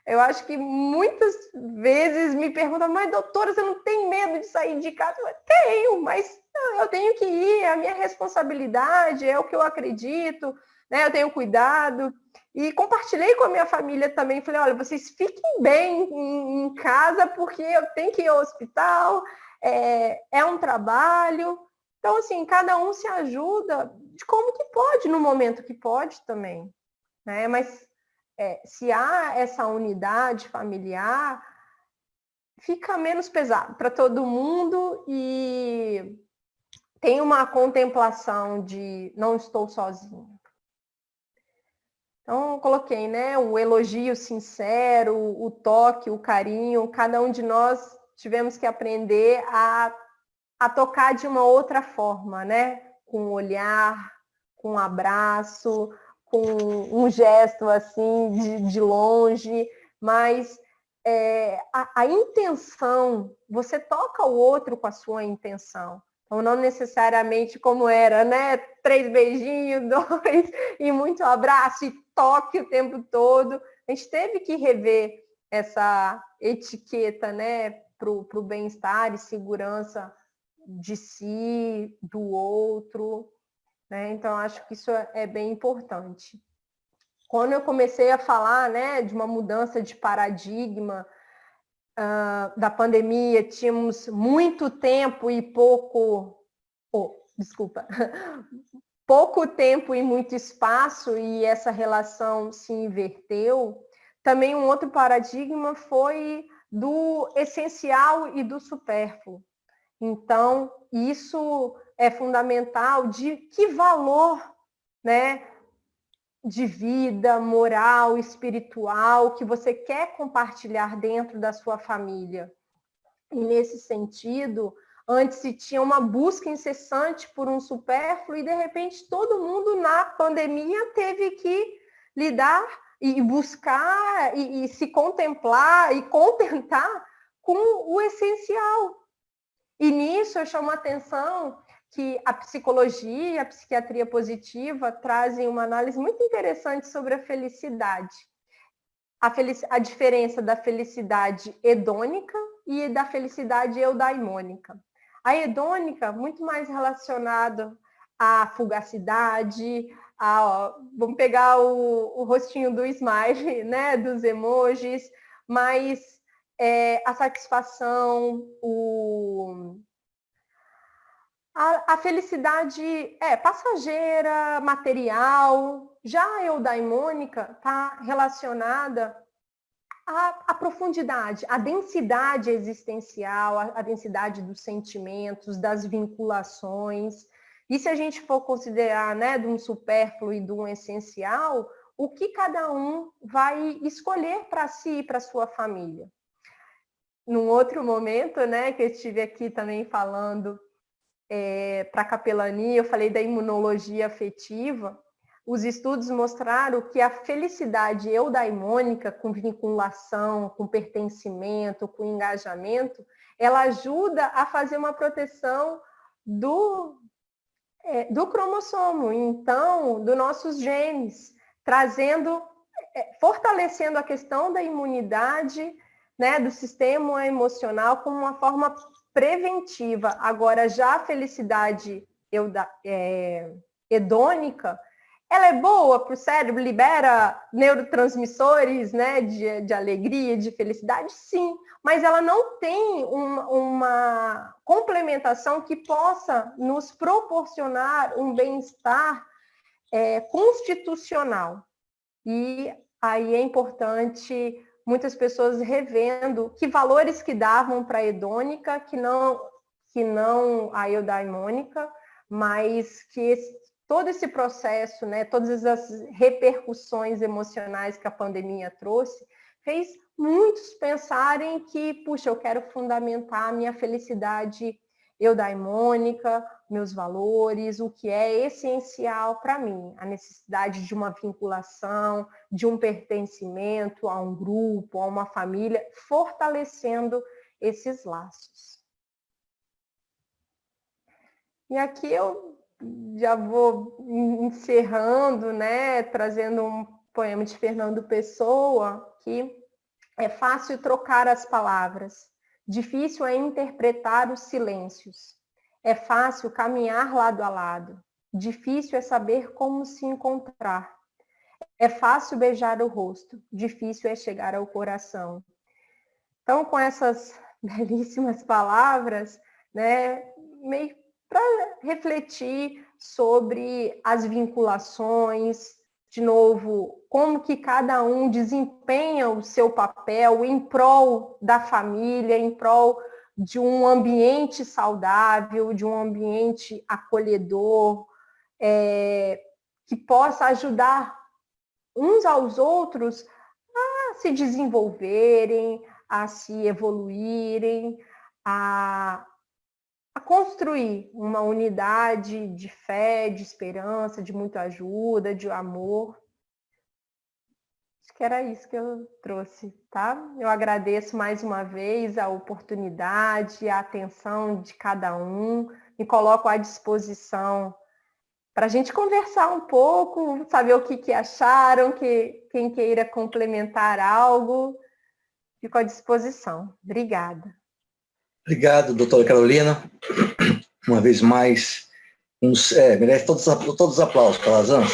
Eu acho que muitas vezes me perguntam, mas doutora, você não tem medo de sair de casa? Eu tenho, mas eu tenho que ir, é a minha responsabilidade, é o que eu acredito, né? Eu tenho cuidado. E compartilhei com a minha família também, falei, olha, vocês fiquem bem em casa, porque eu tenho que ir ao hospital, é um trabalho. Então, assim, cada um se ajuda de como que pode, no momento que pode também, né? Mas se há essa unidade familiar, fica menos pesado para todo mundo e tem uma contemplação de não estou sozinho. Então, eu coloquei, né, o elogio sincero, o toque, o carinho. Cada um de nós tivemos que aprender a tocar de uma outra forma, né? Com um olhar, com um abraço, com um gesto assim de longe, mas a intenção, você toca o outro com a sua intenção. Então, não necessariamente como era, né? 3 beijinhos, 2, e muito abraço, e toque o tempo todo. A gente teve que rever essa etiqueta, né? Para o bem-estar e segurança de si, do outro, né? Então, acho que isso é bem importante. Quando eu comecei a falar, né, de uma mudança de paradigma da pandemia, tínhamos muito tempo e pouco tempo e muito espaço, e essa relação se inverteu. Também um outro paradigma foi do essencial e do supérfluo. Então, isso é fundamental, de que valor, né, de vida, moral, espiritual, que você quer compartilhar dentro da sua família. E nesse sentido, antes se tinha uma busca incessante por um supérfluo e, de repente, todo mundo na pandemia teve que lidar e buscar e se contemplar e contentar com o essencial. E nisso eu chamo a atenção que a psicologia e a psiquiatria positiva trazem uma análise muito interessante sobre a felicidade. A diferença da felicidade hedônica e da felicidade eudaimônica. A hedônica, muito mais relacionada à fugacidade, vamos pegar o rostinho do smile, né, dos emojis, mas a satisfação, a felicidade passageira, material. Já a eudaimônica está relacionada à profundidade, à densidade existencial, à densidade dos sentimentos, das vinculações. E se a gente for considerar, né, de um supérfluo e de um essencial, o que cada um vai escolher para si e para sua família. Num outro momento, né, que eu estive aqui também falando para a capelania, eu falei da imunologia afetiva. Os estudos mostraram que a felicidade eudaimônica, com vinculação, com pertencimento, com engajamento, ela ajuda a fazer uma proteção do cromossomo, então, dos nossos genes, fortalecendo a questão da imunidade, né, do sistema emocional como uma forma preventiva. Agora, já a felicidade hedônica, ela é boa para o cérebro, libera neurotransmissores, né, de alegria, de felicidade? Sim, mas ela não tem uma complementação que possa nos proporcionar um bem-estar constitucional. E aí é importante muitas pessoas revendo que valores que davam para a hedônica, que não a eudaimônica, mas que todo esse processo, né, todas as repercussões emocionais que a pandemia trouxe, fez muitos pensarem que, puxa, eu quero fundamentar a minha felicidade eudaimônica, meus valores, o que é essencial para mim, a necessidade de uma vinculação, de um pertencimento a um grupo, a uma família, fortalecendo esses laços. E aqui eu já vou encerrando, né, trazendo um poema de Fernando Pessoa, que é fácil trocar as palavras, difícil é interpretar os silêncios. É fácil caminhar lado a lado, difícil é saber como se encontrar. É fácil beijar o rosto, difícil é chegar ao coração. Então, com essas belíssimas palavras, né, meio para refletir sobre as vinculações, de novo, como que cada um desempenha o seu papel em prol da família, em prol de um ambiente saudável, de um ambiente acolhedor, que possa ajudar uns aos outros a se desenvolverem, a se evoluírem, a construir uma unidade de fé, de esperança, de muita ajuda, de amor. Acho que era isso que eu trouxe, tá? Eu agradeço mais uma vez a oportunidade, a atenção de cada um, me coloco à disposição para a gente conversar um pouco, saber o que acharam, quem queira complementar algo, fico à disposição. Obrigada. Obrigado, doutora Carolina. Uma vez mais, merece todos os aplausos, Calazans.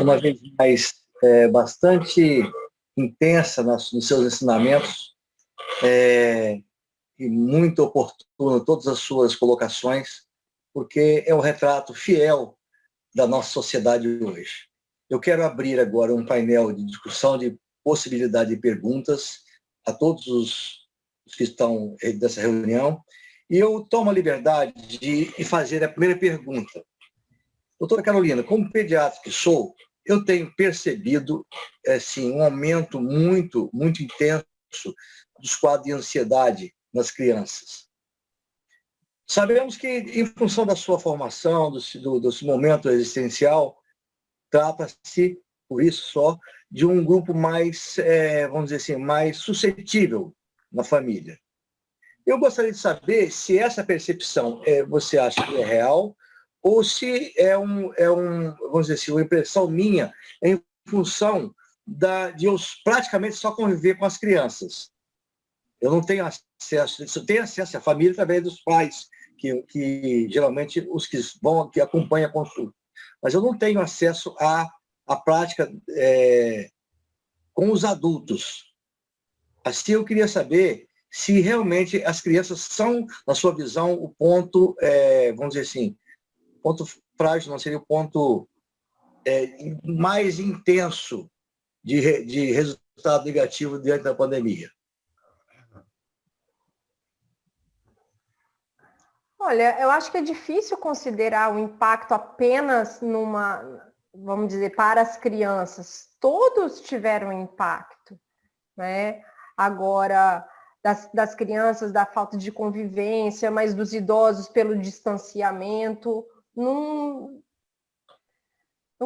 Uma vez mais, bastante intensa nos seus ensinamentos, e muito oportuno todas as suas colocações, porque é um retrato fiel da nossa sociedade hoje. Eu quero abrir agora um painel de discussão de possibilidade de perguntas a todos os que estão dessa reunião, e eu tomo a liberdade de fazer a primeira pergunta. Doutora Carolina, como pediatra que sou, eu tenho percebido assim, um aumento muito, muito intenso dos quadros de ansiedade nas crianças. Sabemos que, em função da sua formação, desse momento existencial, trata-se, por isso só, de um grupo mais, vamos dizer assim, mais suscetível na família. Eu gostaria de saber se essa percepção você acha que é real ou se vamos dizer assim, uma impressão minha em função de eu praticamente só conviver com as crianças. Eu não tenho acesso, eu tenho acesso à família através dos pais, que geralmente os que acompanham a consulta. Mas eu não tenho acesso à prática com os adultos. Assim, eu queria saber se realmente as crianças são, na sua visão, o ponto, vamos dizer assim, ponto frágil, não seria o ponto mais intenso de resultado negativo diante da pandemia. Olha, eu acho que é difícil considerar o impacto apenas vamos dizer, para as crianças, todos tiveram impacto, né? Agora, das crianças, da falta de convivência, mas dos idosos pelo distanciamento, não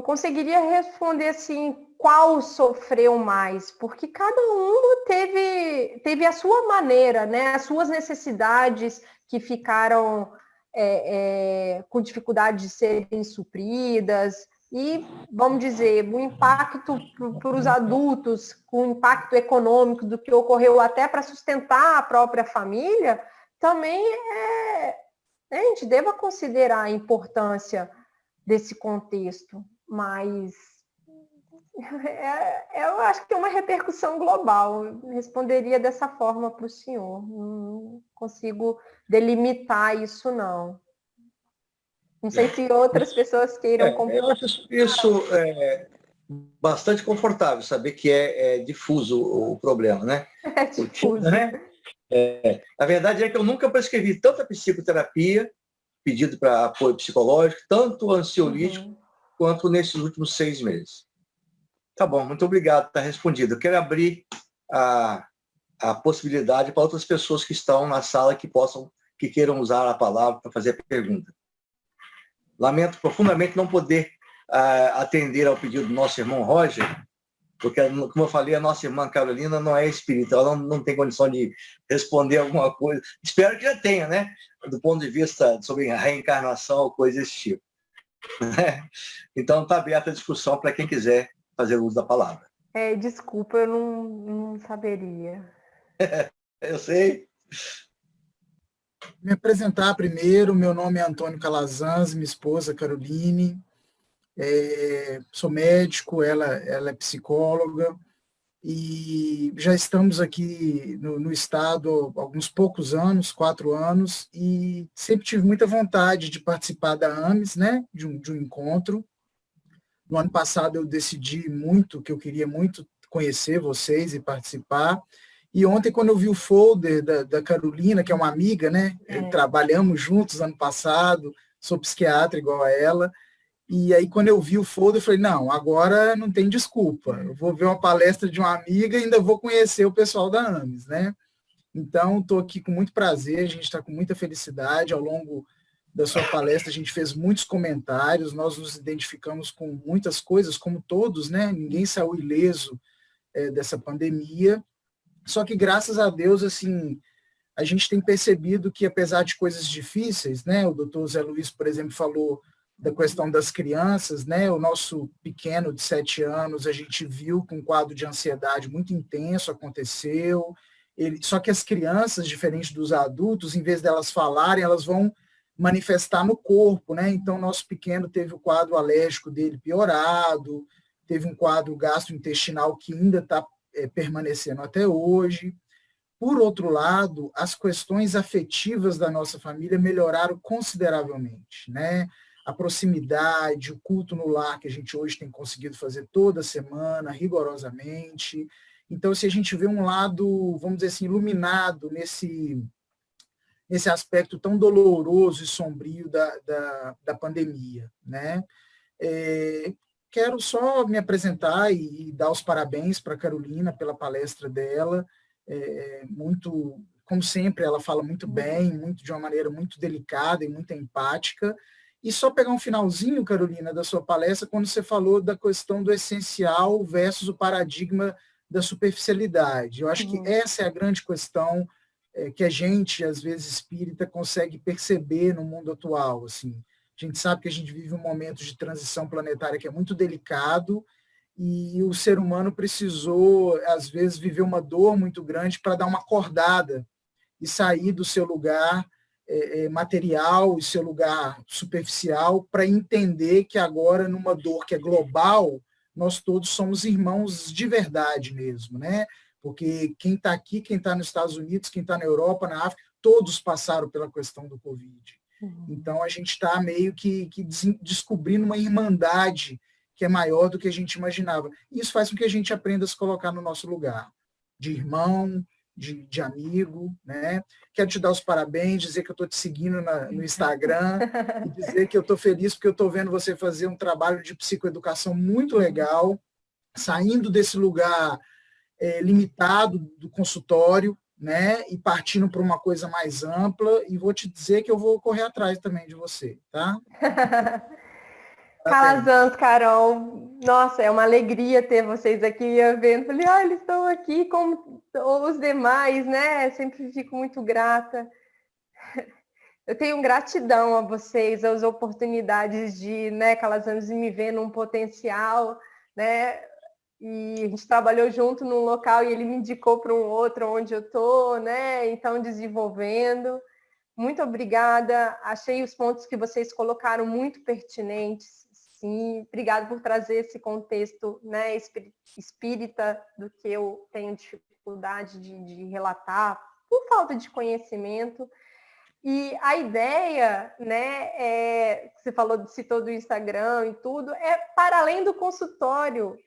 conseguiria responder assim qual sofreu mais, porque cada um teve a sua maneira, né? As suas necessidades que ficaram com dificuldade de serem supridas, e, vamos dizer, o impacto para os adultos, com o impacto econômico do que ocorreu até para sustentar a própria família, também a gente deva considerar a importância desse contexto, mas eu acho que é uma repercussão global. Eu responderia dessa forma para o senhor. Não consigo delimitar isso, não. Não sei se outras pessoas queiram Eu acho isso bastante confortável, saber que é difuso o problema, né? É difuso. A verdade é que eu nunca prescrevi tanta psicoterapia, pedido para apoio psicológico, tanto ansiolítico, quanto nesses últimos 6 meses. Tá bom, muito obrigado, está respondido. Eu quero abrir a possibilidade para outras pessoas que estão na sala que queiram usar a palavra para fazer a pergunta. Lamento profundamente não poder atender ao pedido do nosso irmão Roger, porque, como eu falei, a nossa irmã Carolina não é espírita, ela não tem condição de responder alguma coisa. Espero que já tenha, né? Do ponto de vista sobre a reencarnação ou coisa desse tipo. Então, está aberta a discussão para quem quiser fazer uso da palavra. Desculpa, eu não saberia. Eu sei. Me apresentar primeiro, meu nome é Antônio Calazans, minha esposa Caroline, sou médico, ela é psicóloga, e já estamos aqui no estado há alguns poucos anos, 4 anos, e sempre tive muita vontade de participar da AMES, né, de um encontro. No ano passado eu decidi muito, que eu queria muito conhecer vocês e participar. E ontem, quando eu vi o folder da Carolina, que é uma amiga, né? Trabalhamos juntos ano passado, sou psiquiatra igual a ela. E aí, quando eu vi o folder, eu falei, não, agora não tem desculpa. Eu vou ver uma palestra de uma amiga e ainda vou conhecer o pessoal da AMES, né? Então, estou aqui com muito prazer, a gente está com muita felicidade. Ao longo da sua palestra, a gente fez muitos comentários, nós nos identificamos com muitas coisas, como todos, né? Ninguém saiu ileso dessa pandemia. Só que, graças a Deus, assim, a gente tem percebido que, apesar de coisas difíceis, né, o doutor Zé Luiz, por exemplo, falou da questão das crianças, né, o nosso pequeno de 7 anos, a gente viu que um quadro de ansiedade muito intenso aconteceu, só que as crianças, diferente dos adultos, em vez delas falarem, elas vão manifestar no corpo, né, então nosso pequeno teve o quadro alérgico dele piorado, teve um quadro gastrointestinal que ainda está permanecendo até hoje. Por outro lado, as questões afetivas da nossa família melhoraram consideravelmente, né? A proximidade, o culto no lar que a gente hoje tem conseguido fazer toda semana, rigorosamente. Então, se a gente vê um lado, vamos dizer assim, iluminado nesse aspecto tão doloroso e sombrio da pandemia, né? Quero só me apresentar e dar os parabéns para a Carolina pela palestra dela. Muito, como sempre, ela fala muito bem, de uma maneira muito delicada e muito empática. E só pegar um finalzinho, Carolina, da sua palestra, quando você falou da questão do essencial versus o paradigma da superficialidade. Eu acho que essa é a grande questão que a gente, às vezes espírita, consegue perceber no mundo atual, assim. A gente sabe que a gente vive um momento de transição planetária que é muito delicado e o ser humano precisou, às vezes, viver uma dor muito grande para dar uma acordada e sair do seu lugar material e seu lugar superficial para entender que agora, numa dor que é global, nós todos somos irmãos de verdade mesmo, né? Porque quem está aqui, quem está nos Estados Unidos, quem está na Europa, na África, todos passaram pela questão do Covid. Então, a gente está meio que descobrindo uma irmandade que é maior do que a gente imaginava. Isso faz com que a gente aprenda a se colocar no nosso lugar, de irmão, de amigo, né? Quero te dar os parabéns, dizer que eu estou te seguindo no Instagram e dizer que eu estou feliz porque eu estou vendo você fazer um trabalho de psicoeducação muito legal, saindo desse lugar limitado do consultório, né? E partindo para uma coisa mais ampla. E vou te dizer que eu vou correr atrás também de você, tá? Calazans, Carol, nossa, é uma alegria ter vocês aqui vendo. Falei, eles estão aqui como os demais, né? Sempre fico muito grata. Eu tenho gratidão a vocês, as oportunidades de, né, Calazans me ver num potencial, né? E a gente trabalhou junto num local e ele me indicou para um outro onde eu estou, né? Então, desenvolvendo. Muito obrigada. Achei os pontos que vocês colocaram muito pertinentes. Sim, obrigada por trazer esse contexto, né, espírita do que eu tenho dificuldade de relatar por falta de conhecimento. E a ideia, né, você citou do Instagram e tudo, é para além do consultório,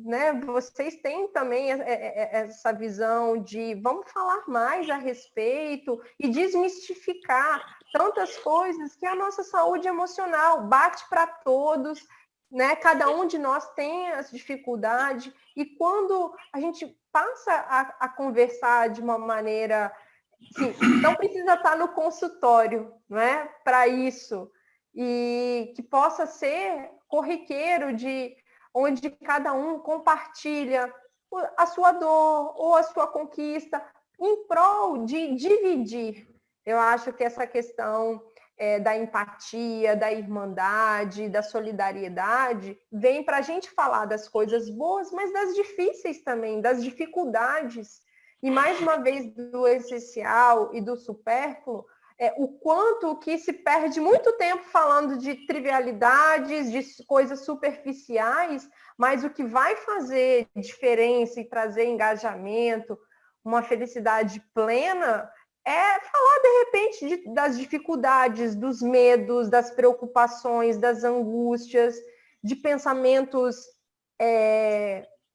né? Vocês têm também essa visão de vamos falar mais a respeito e desmistificar tantas coisas que a nossa saúde emocional bate para todos, né? Cada um de nós tem as dificuldades e quando a gente passa a conversar de uma maneira... Sim, não precisa estar no consultório, não é? Para isso. E que possa ser corriqueiro de onde cada um compartilha a sua dor ou a sua conquista em prol de dividir. Eu acho que essa questão da empatia, da irmandade, da solidariedade, vem para a gente falar das coisas boas, mas das difíceis também, das dificuldades. E, mais uma vez, do essencial e do supérfluo, o quanto que se perde muito tempo falando de trivialidades, de coisas superficiais, mas o que vai fazer diferença e trazer engajamento, uma felicidade plena, é falar, de repente, das dificuldades, dos medos, das preocupações, das angústias, de pensamentos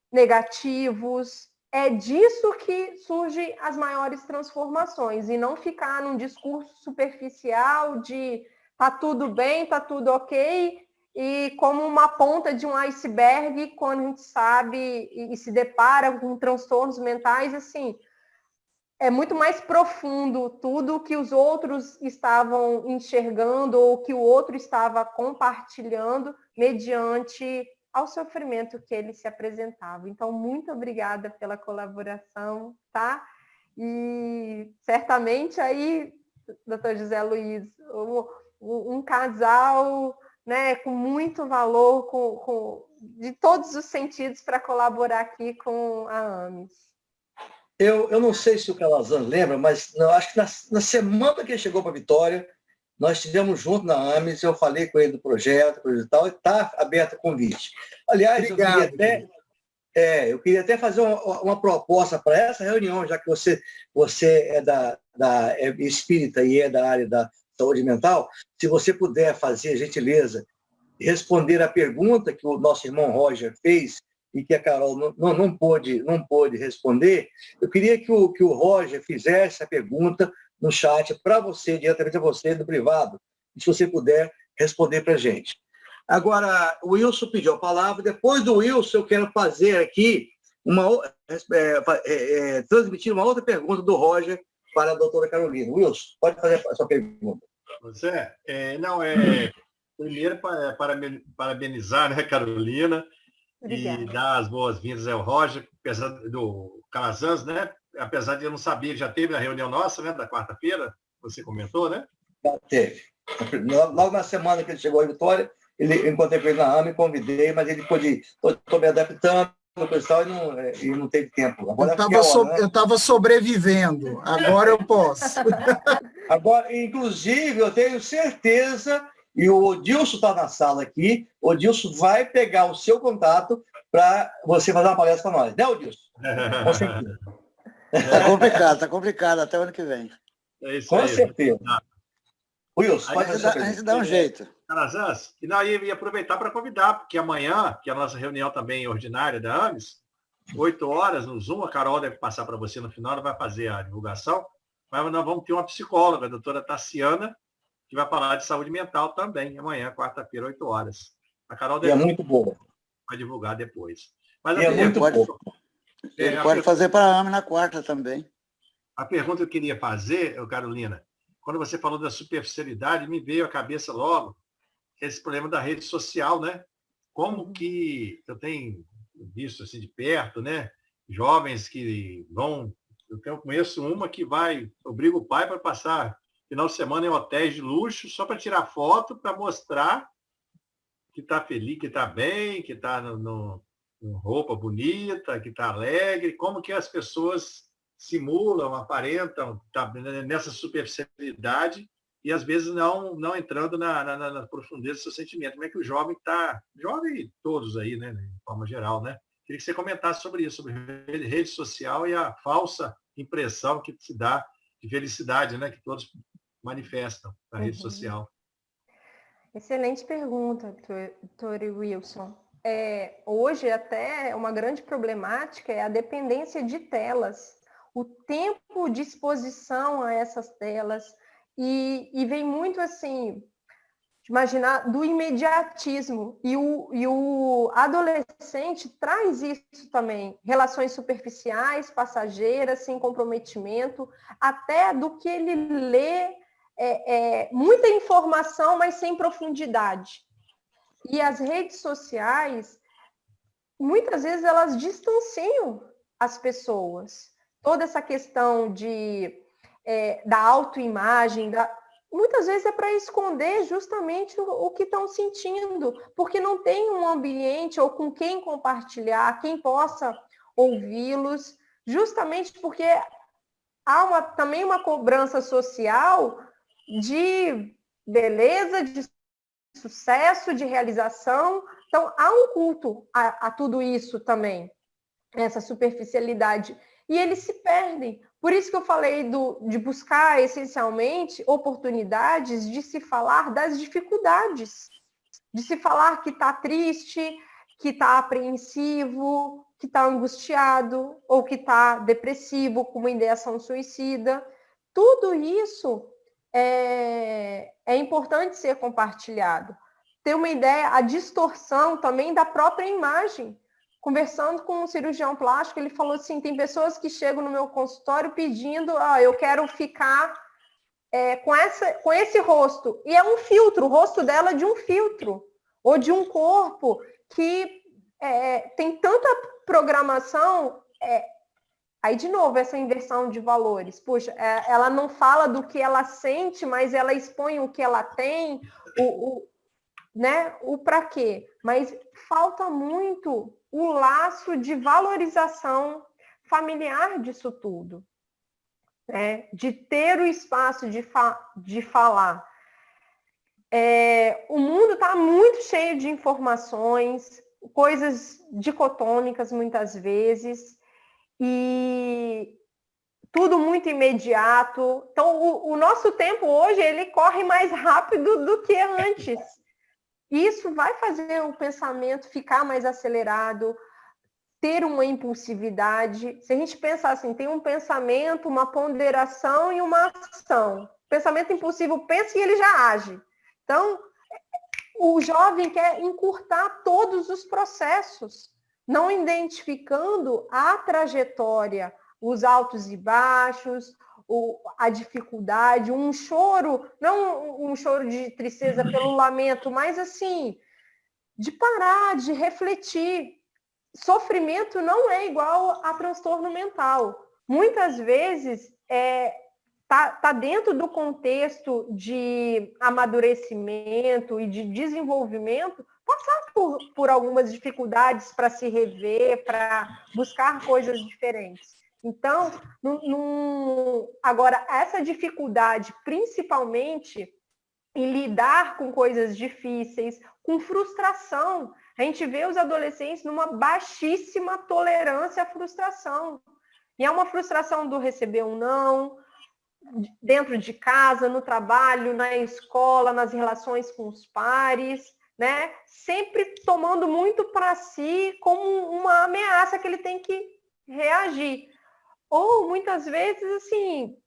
negativos. É disso que surgem as maiores transformações, e não ficar num discurso superficial de tá tudo bem, tá tudo ok, e como uma ponta de um iceberg, quando a gente sabe e se depara com transtornos mentais, assim, é muito mais profundo tudo que os outros estavam enxergando ou que o outro estava compartilhando mediante ao sofrimento que ele se apresentava. Então, muito obrigada pela colaboração, tá? E certamente aí, doutor José Luiz, um casal, né, com muito valor, de todos os sentidos para colaborar aqui com a AMES. Eu não sei se o Calazans lembra, mas não, acho que na semana que ele chegou para Vitória, nós estivemos juntos na AMES, eu falei com ele do projeto, coisa e tal, e está aberto o convite. Aliás, obrigado, eu queria até fazer uma proposta para essa reunião, já que você é é espírita e é da área da saúde mental, se você puder fazer a gentileza de responder a pergunta que o nosso irmão Roger fez e que a Carol não pôde responder, eu queria que o Roger fizesse a pergunta no chat para você, diretamente a você, do privado, se você puder responder para a gente. Agora, o Wilson pediu a palavra. Depois do Wilson, eu quero fazer aqui transmitir uma outra pergunta do Roger para a doutora Carolina. Wilson, pode fazer a sua pergunta. Zé, primeiro parabenizar, né, Carolina, Obrigada. e dar as boas-vindas ao Roger, apesar do Calazans, né? Apesar de eu não saber, já teve a reunião nossa, né, da quarta-feira, você comentou, né? Já teve. Logo na semana que ele chegou à Vitória, eu encontrei com ele na AME, convidei, mas ele pôde, estou me adaptando, e não teve tempo. Agora eu estava sobrevivendo, agora eu posso. Agora, inclusive, eu tenho certeza, e o Odilson está na sala aqui, o Odilson vai pegar o seu contato para você fazer uma palestra para nós, né, Odilson? Com certeza. Tá complicado, até o ano que vem. É isso Com aí. certeza. Wilson, a gente dá um jeito. Calazans, e nós ia aproveitar para convidar, porque amanhã, que é a nossa reunião também ordinária da AMES, 8 horas, no Zoom. A Carol deve passar para você no final, ela vai fazer a divulgação. Mas nós vamos ter uma psicóloga, a doutora Tassiana, que vai falar de saúde mental também, amanhã, quarta-feira, 8 horas. A Carol E é muito boa. vai divulgar depois. Mas E é muito pode, boa. ele pode fazer para a AME na quarta também. A pergunta que eu queria fazer, Carolina, quando você falou da superficialidade, me veio à cabeça logo esse problema da rede social, né? Como que eu tenho visto assim de perto, né? Jovens que vão... Eu conheço uma que obriga o pai para passar final de semana em hotéis de luxo só para tirar foto, para mostrar que está feliz, que está bem, que está com roupa bonita, que está alegre. Como que as pessoas simulam, aparentam, tá nessa superficialidade e às vezes não entrando na profundeza do seu sentimento. Como é que o jovem está, jovem e todos aí, né, de forma geral, né? Queria que você comentasse sobre isso, sobre rede social e a falsa impressão que se dá de felicidade, né, que todos manifestam na rede social. Excelente pergunta, Tori Wilson. Hoje até uma grande problemática é a dependência de telas, o tempo de exposição a essas telas, e vem muito assim, imaginar, do imediatismo, e o adolescente traz isso também, relações superficiais, passageiras, sem comprometimento, até do que ele lê, muita informação, mas sem profundidade. E as redes sociais, muitas vezes, elas distanciam as pessoas. Toda essa questão da autoimagem, muitas vezes é para esconder justamente o que estão sentindo, porque não tem um ambiente ou com quem compartilhar, quem possa ouvi-los, justamente porque há também uma cobrança social de beleza, de sucesso, de realização. Então, há um culto a tudo isso também, essa superficialidade. E eles se perdem. Por isso que eu falei de buscar, essencialmente, oportunidades de se falar das dificuldades, de se falar que está triste, que está apreensivo, que está angustiado, ou que está depressivo, com uma ideação suicida. Tudo isso é importante ser compartilhado. Ter uma ideia, a distorção também da própria imagem. Conversando com um cirurgião plástico, ele falou assim, tem pessoas que chegam no meu consultório pedindo, eu quero ficar com esse rosto. E é um filtro, o rosto dela é de um filtro, ou de um corpo que tem tanta programação. Aí, de novo, essa inversão de valores. Puxa, ela não fala do que ela sente, mas ela expõe o que ela tem, o para quê. Mas falta muito o laço de valorização familiar disso tudo. De ter o espaço de falar. O mundo está muito cheio de informações, coisas dicotômicas muitas vezes, e tudo muito imediato. Então, o nosso tempo hoje, ele corre mais rápido do que antes. Isso vai fazer o pensamento ficar mais acelerado, ter uma impulsividade. Se a gente pensar assim, tem um pensamento, uma ponderação e uma ação. O pensamento impulsivo pensa e ele já age. Então, o jovem quer encurtar todos os processos, não identificando a trajetória, os altos e baixos, a dificuldade, um choro, não um choro de tristeza pelo lamento, mas assim, de parar, de refletir. Sofrimento não é igual a transtorno mental. Muitas vezes tá dentro do contexto de amadurecimento e de desenvolvimento, passar por algumas dificuldades para se rever, para buscar coisas diferentes. Então, agora, essa dificuldade, principalmente em lidar com coisas difíceis, com frustração. A gente vê os adolescentes numa baixíssima tolerância à frustração. E é uma frustração do receber um não, dentro de casa, no trabalho, na escola, nas relações com os pares. né? Sempre tomando muito para si como uma ameaça que ele tem que reagir. Ou, muitas vezes, assim,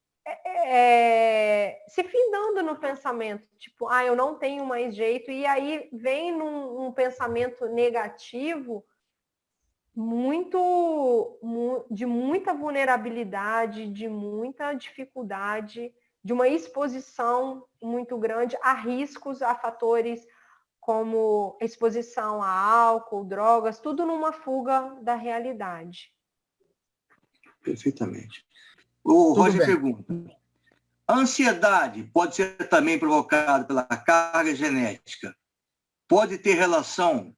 se findando no pensamento, tipo, eu não tenho mais jeito, e aí vem num pensamento negativo de muita vulnerabilidade, de muita dificuldade, de uma exposição muito grande a riscos, a fatores como exposição a álcool, drogas, tudo numa fuga da realidade. Perfeitamente. O Tudo Roger bem. pergunta: a ansiedade pode ser também provocada pela carga genética? Pode ter relação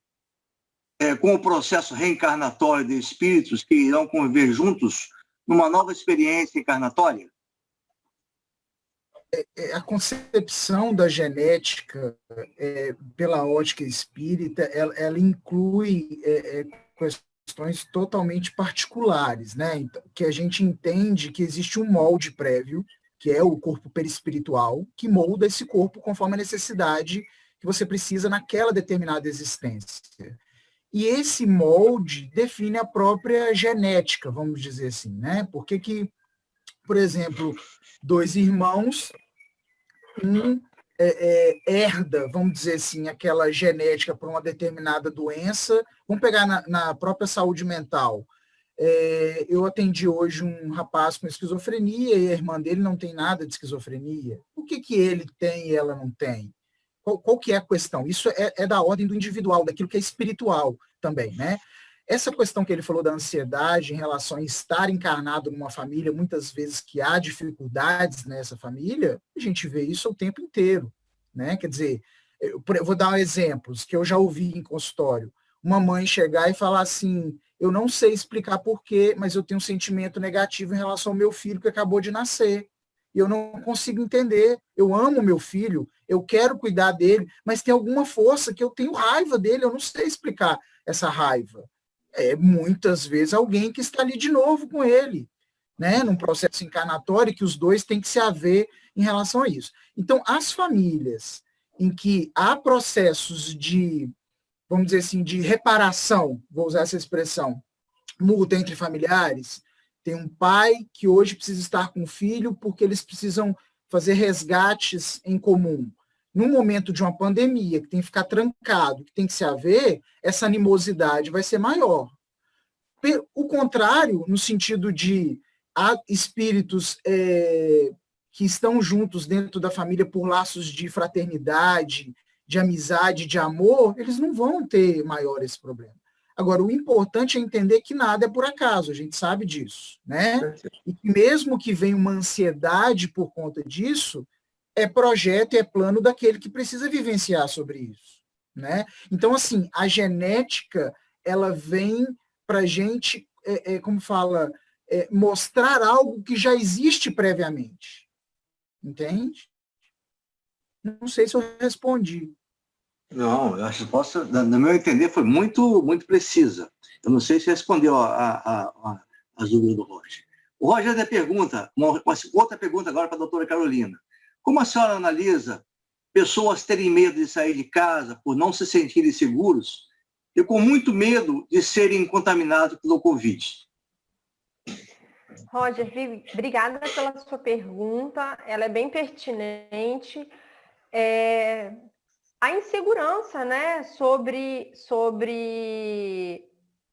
com o processo reencarnatório de espíritos que irão conviver juntos numa nova experiência encarnatória? A concepção da genética pela ótica espírita, ela inclui questões totalmente particulares, né? Então, que a gente entende que existe um molde prévio, que é o corpo perispiritual, que molda esse corpo conforme a necessidade que você precisa naquela determinada existência. E esse molde define a própria genética, vamos dizer assim, né? Porque que, por exemplo, dois irmãos, um herda, vamos dizer assim, aquela genética para uma determinada doença. Vamos pegar na própria saúde mental. Eu atendi hoje um rapaz com esquizofrenia e a irmã dele não tem nada de esquizofrenia. O que ele tem e ela não tem? Qual que é a questão? Isso é da ordem do individual, daquilo que é espiritual também, né? Essa questão que ele falou da ansiedade em relação a estar encarnado numa família, muitas vezes que há dificuldades nessa família, a gente vê isso o tempo inteiro, né? Quer dizer, eu vou dar exemplos que eu já ouvi em consultório. Uma mãe chegar e falar assim: eu não sei explicar porquê, mas eu tenho um sentimento negativo em relação ao meu filho que acabou de nascer. E eu não consigo entender. Eu amo meu filho, eu quero cuidar dele, mas tem alguma força que eu tenho raiva dele, eu não sei explicar essa raiva. Muitas vezes alguém que está ali de novo com ele, né? Num processo encarnatório que os dois têm que se haver em relação a isso. Então, as famílias em que há processos de, vamos dizer assim, de reparação, vou usar essa expressão, mútua entre familiares, tem um pai que hoje precisa estar com o filho porque eles precisam fazer resgates em comum. Num momento de uma pandemia, que tem que ficar trancado, que tem que se haver, essa animosidade vai ser maior. O contrário, no sentido de há espíritos que estão juntos dentro da família por laços de fraternidade, de amizade, de amor, eles não vão ter maior esse problema. Agora, o importante é entender que nada é por acaso, a gente sabe disso, né? E que mesmo que venha uma ansiedade por conta disso, é projeto e é plano daquele que precisa vivenciar sobre isso, né? Então, assim, a genética, ela vem para a gente, como fala, mostrar algo que já existe previamente, entende? Não sei se eu respondi. Não, a resposta, no meu entender, foi muito, muito precisa. Eu não sei se respondeu as dúvidas do Roger. O Roger ainda pergunta, uma outra pergunta agora para a doutora Carolina. Como a senhora analisa pessoas terem medo de sair de casa por não se sentirem seguros e com muito medo de serem contaminados pelo Covid? Roger, obrigada pela sua pergunta, ela é bem pertinente. A insegurança, né, sobre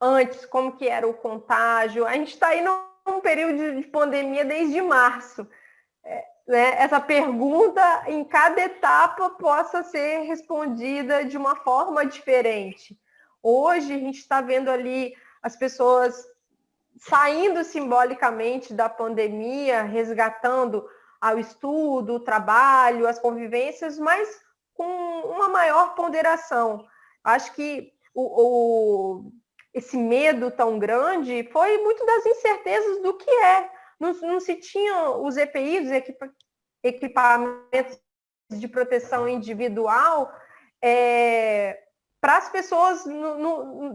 antes, como que era o contágio. A gente está aí num período de pandemia desde março. Né? Essa pergunta, em cada etapa, possa ser respondida de uma forma diferente. Hoje, a gente está vendo ali as pessoas saindo simbolicamente da pandemia, resgatando ao estudo, o trabalho, as convivências, mas com uma maior ponderação. Acho que esse medo tão grande foi muito das incertezas do que é. Não se tinham os EPIs, equipamentos de proteção individual, para as pessoas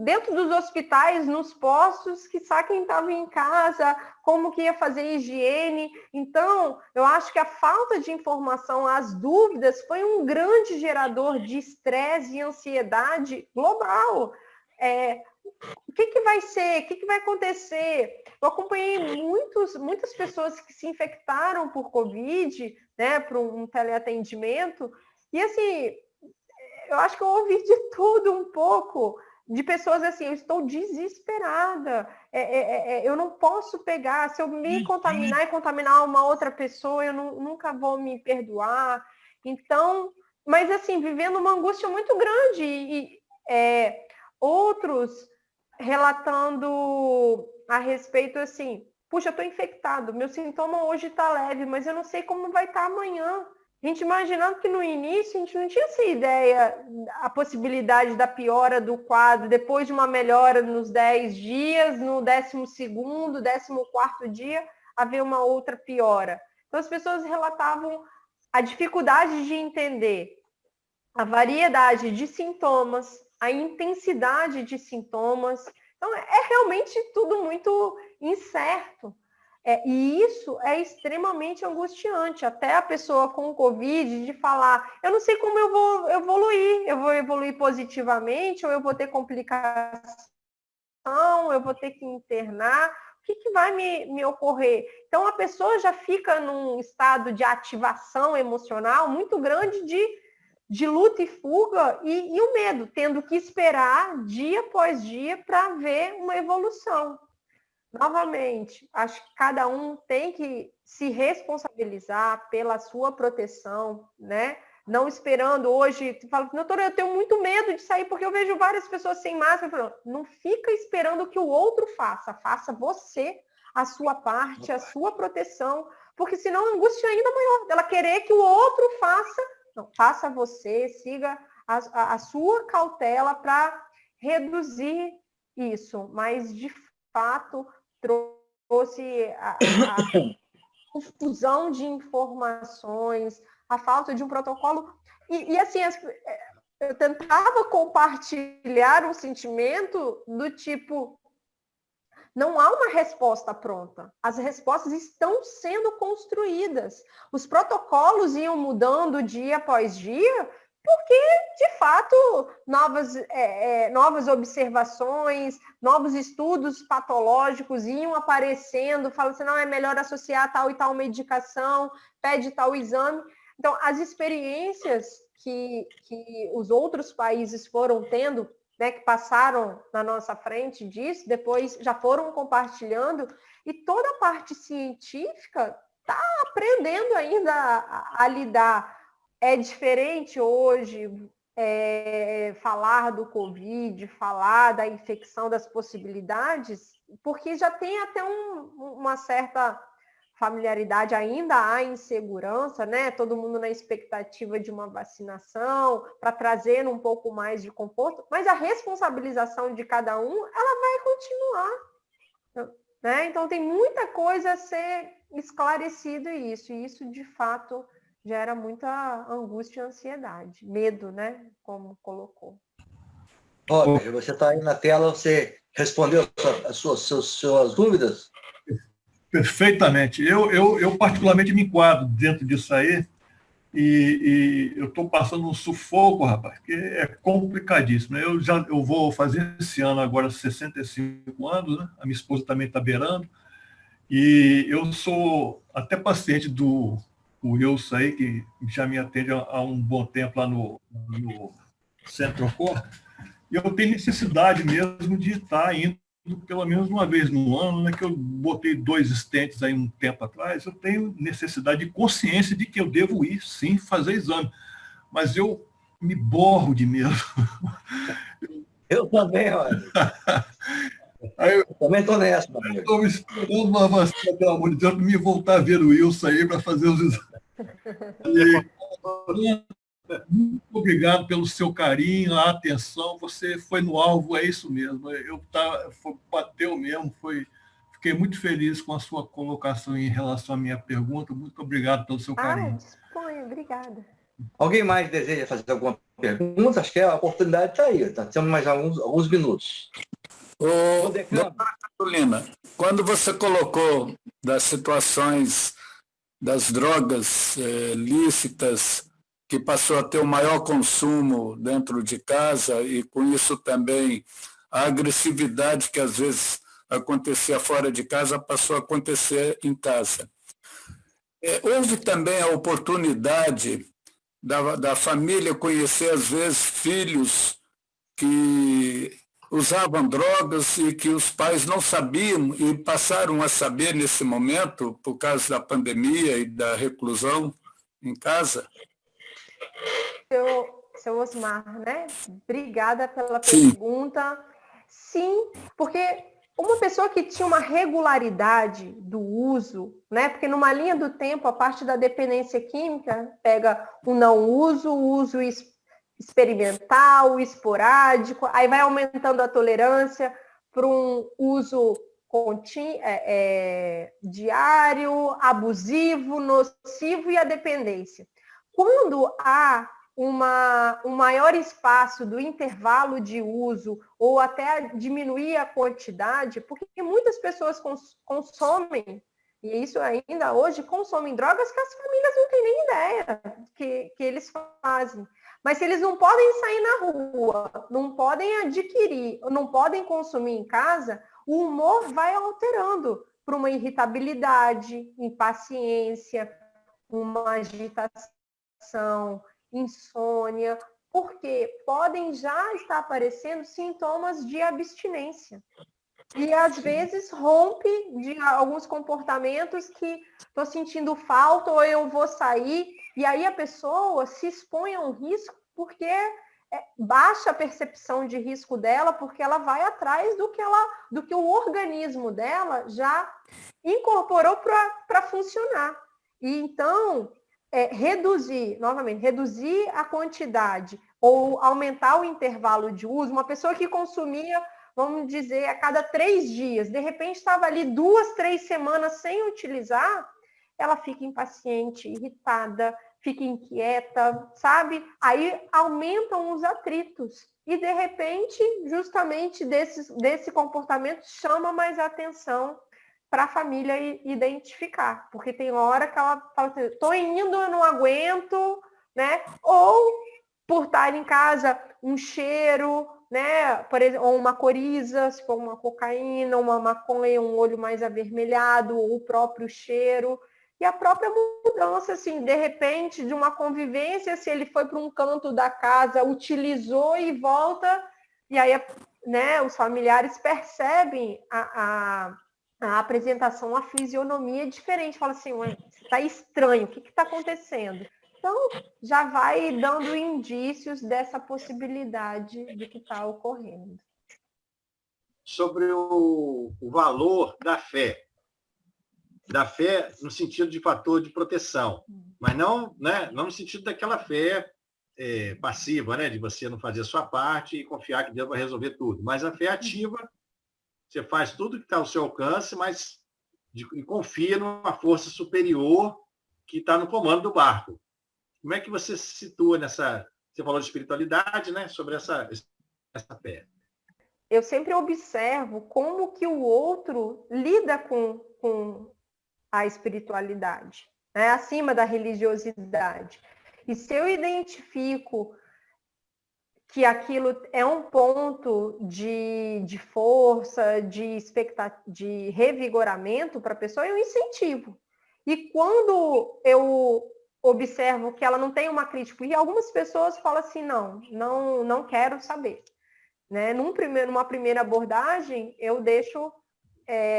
dentro dos hospitais, nos postos, que sabe quem estava em casa, como que ia fazer higiene. Então, eu acho que a falta de informação, as dúvidas, foi um grande gerador de estresse e ansiedade global. O que vai ser? O que vai acontecer? Eu acompanhei muitas pessoas que se infectaram por Covid, né, para um teleatendimento, e assim, eu acho que eu ouvi de tudo um pouco, de pessoas assim, eu estou desesperada, eu não posso pegar, se eu me contaminar e contaminar uma outra pessoa, eu nunca vou me perdoar. Então, mas assim, vivendo uma angústia muito grande, e outros relatando a respeito assim, puxa, eu estou infectado, meu sintoma hoje está leve, mas eu não sei como vai estar amanhã. A gente imaginando que no início a gente não tinha essa ideia, a possibilidade da piora do quadro, depois de uma melhora nos 10 dias, no 12º, 14º dia, haver uma outra piora. Então as pessoas relatavam a dificuldade de entender a variedade de sintomas, a intensidade de sintomas. Então é realmente tudo muito incerto. E isso é extremamente angustiante, até a pessoa com Covid de falar, eu não sei como eu vou evoluir positivamente, ou eu vou ter complicação, eu vou ter que internar, o que vai me ocorrer? Então a pessoa já fica num estado de ativação emocional muito grande de luta e fuga, e o medo, tendo que esperar dia após dia para ver uma evolução. Novamente, acho que cada um tem que se responsabilizar pela sua proteção, né? Não esperando hoje, fala, doutora, eu tenho muito medo de sair porque eu vejo várias pessoas sem máscara. Não fica esperando que o outro faça você a sua parte, a sua proteção, porque senão a angústia é ainda maior, dela querer que o outro faça. Não, faça você, siga a sua cautela para reduzir isso, mas de fato trouxe a confusão de informações, a falta de um protocolo. E assim, eu tentava compartilhar um sentimento do tipo, não há uma resposta pronta. As respostas estão sendo construídas. Os protocolos iam mudando dia após dia, porque, de fato, novas observações, novos estudos patológicos iam aparecendo, falando assim, não, é melhor associar tal e tal medicação, pede tal exame. Então, as experiências que os outros países foram tendo, né, que passaram na nossa frente disso, depois já foram compartilhando, e toda a parte científica está aprendendo ainda a lidar. É diferente hoje falar do Covid, falar da infecção, das possibilidades, porque já tem até uma certa familiaridade, ainda há insegurança, né? Todo mundo na expectativa de uma vacinação, para trazer um pouco mais de conforto, mas a responsabilização de cada um, ela vai continuar, né? Então tem muita coisa a ser esclarecido isso, e isso de fato gera muita angústia e ansiedade, medo, né? Como colocou. Roger, você está aí na tela, você respondeu as suas dúvidas? Perfeitamente. Eu particularmente me enquadro dentro disso aí, e eu estou passando um sufoco, rapaz, que é complicadíssimo. Eu vou fazer esse ano agora 65 anos, né? A minha esposa também está beirando, e eu sou até paciente do Wilson aí, que já me atende há um bom tempo lá no Centro-Cor, e eu tenho necessidade mesmo de estar indo pelo menos uma vez no ano, né, que eu botei 2 stents aí um tempo atrás, eu tenho necessidade de consciência de que eu devo ir, sim, fazer exame. Mas eu me borro de medo. Eu também, Roger. Eu também estou nessa. Estou esperando uma vacina, pelo amor de Deus, para me voltar a ver o Wilson aí para fazer os exames. Muito obrigado pelo seu carinho, a atenção. Você foi no alvo, é isso mesmo. Bateu mesmo. Fiquei muito feliz com a sua colocação em relação à minha pergunta. Muito obrigado pelo seu carinho. Disponha, obrigada. Alguém mais deseja fazer alguma pergunta? Acho que a oportunidade está aí. Temos mais alguns minutos. Doutora Carolina, quando você colocou das situações das drogas lícitas, que passou a ter o maior consumo dentro de casa e, com isso, também a agressividade que, às vezes, acontecia fora de casa, passou a acontecer em casa. Houve também a oportunidade da família conhecer, às vezes, filhos que usavam drogas e que os pais não sabiam e passaram a saber nesse momento, por causa da pandemia e da reclusão em casa? Seu Osmar, né? Obrigada pela pergunta. Sim, porque uma pessoa que tinha uma regularidade do uso, né? Porque numa linha do tempo, a parte da dependência química pega o não uso, o uso experimental, esporádico, aí vai aumentando a tolerância para um uso diário, abusivo, nocivo e a dependência. Quando há um maior espaço do intervalo de uso ou até diminuir a quantidade, porque muitas pessoas consomem, e isso ainda hoje, consomem drogas que as famílias não têm nem ideia que eles fazem. Mas se eles não podem sair na rua, não podem adquirir, não podem consumir em casa, o humor vai alterando para uma irritabilidade, impaciência, uma agitação, insônia, porque podem já estar aparecendo sintomas de abstinência. E, às vezes, rompe de alguns comportamentos que estou sentindo falta ou eu vou sair. E aí a pessoa se expõe a um risco porque baixa a percepção de risco dela, porque ela vai atrás do que o organismo dela já incorporou para funcionar. E, então, reduzir a quantidade ou aumentar o intervalo de uso. Uma pessoa que consumia, vamos dizer, a cada 3 dias, de repente estava ali 2, 3 semanas sem utilizar, ela fica impaciente, irritada, fica inquieta, sabe? Aí aumentam os atritos. E, de repente, justamente desse comportamento chama mais atenção para a família identificar. Porque tem hora que ela fala assim, estou indo, eu não aguento, né? Ou por estar em casa, um cheiro, né? Por exemplo, ou uma coriza, se for uma cocaína, uma maconha, um olho mais avermelhado, ou o próprio cheiro. E a própria mudança, assim, de repente, de uma convivência, se ele foi para um canto da casa, utilizou e volta, e aí, né, os familiares percebem a apresentação, a fisionomia é diferente. Fala assim, está estranho, o que está acontecendo? Então, já vai dando indícios dessa possibilidade de que está ocorrendo. Sobre o valor da fé no sentido de fator de proteção, mas não, né, não no sentido daquela fé passiva, né, de você não fazer a sua parte e confiar que Deus vai resolver tudo, mas a fé ativa, você faz tudo que está ao seu alcance, mas e confia numa força superior que está no comando do barco. Como é que você se situa nessa... Você falou de espiritualidade, né, sobre essa fé. Eu sempre observo como que o outro lida com a espiritualidade, né? Acima da religiosidade. E se eu identifico que aquilo é um ponto de força, de revigoramento para a pessoa, eu incentivo. E quando eu observo que ela não tem uma crítica, e algumas pessoas falam assim, não quero saber. Né? Numa primeira abordagem, eu deixo...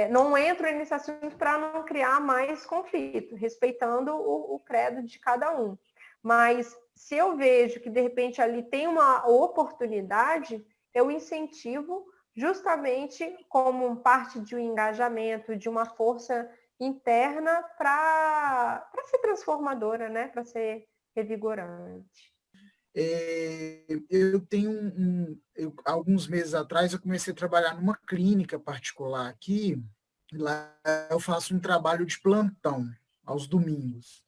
não entro nesse assunto para não criar mais conflito, respeitando o credo de cada um. Mas se eu vejo que, de repente, ali tem uma oportunidade, eu incentivo justamente como parte de um engajamento, de uma força interna para ser transformadora, né? Para ser revigorante. Eu tenho alguns meses atrás eu comecei a trabalhar numa clínica particular aqui. Lá eu faço um trabalho de plantão aos domingos.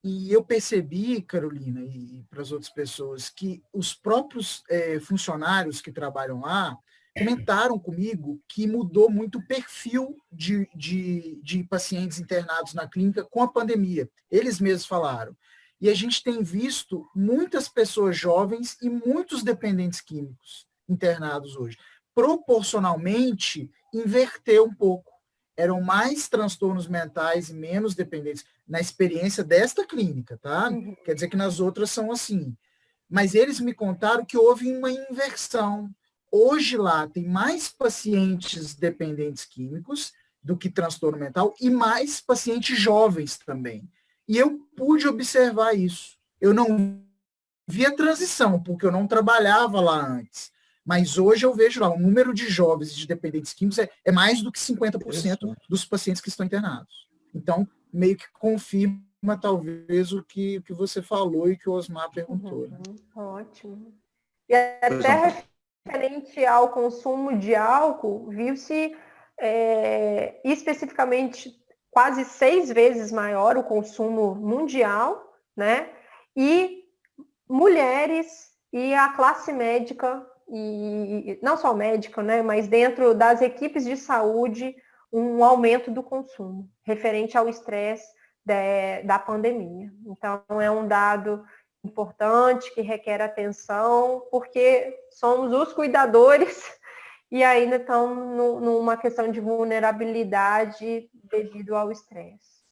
E eu percebi, Carolina, e para as outras pessoas, que os próprios funcionários que trabalham lá comentaram comigo que mudou muito o perfil de pacientes internados na clínica com a pandemia. Eles mesmos falaram. E a gente tem visto muitas pessoas jovens e muitos dependentes químicos internados hoje. Proporcionalmente, inverteu um pouco. Eram mais transtornos mentais e menos dependentes na experiência desta clínica, tá? Quer dizer que nas outras são assim. Mas eles me contaram que houve uma inversão. Hoje lá tem mais pacientes dependentes químicos do que transtorno mental e mais pacientes jovens também. E eu pude observar isso. Eu não vi a transição, porque eu não trabalhava lá antes. Mas hoje eu vejo lá, o número de jovens e de dependentes químicos é mais do que 50% dos pacientes que estão internados. Então, meio que confirma, talvez, o que você falou e que o Osmar perguntou. Né? Ótimo. E até referente ao consumo de álcool, viu-se especificamente quase 6 vezes maior o consumo mundial, né? E mulheres e a classe médica, e não só médica, né, mas dentro das equipes de saúde, um aumento do consumo, referente ao estresse da pandemia. Então, é um dado importante, que requer atenção, porque somos os cuidadores e ainda estão numa questão de vulnerabilidade devido ao estresse.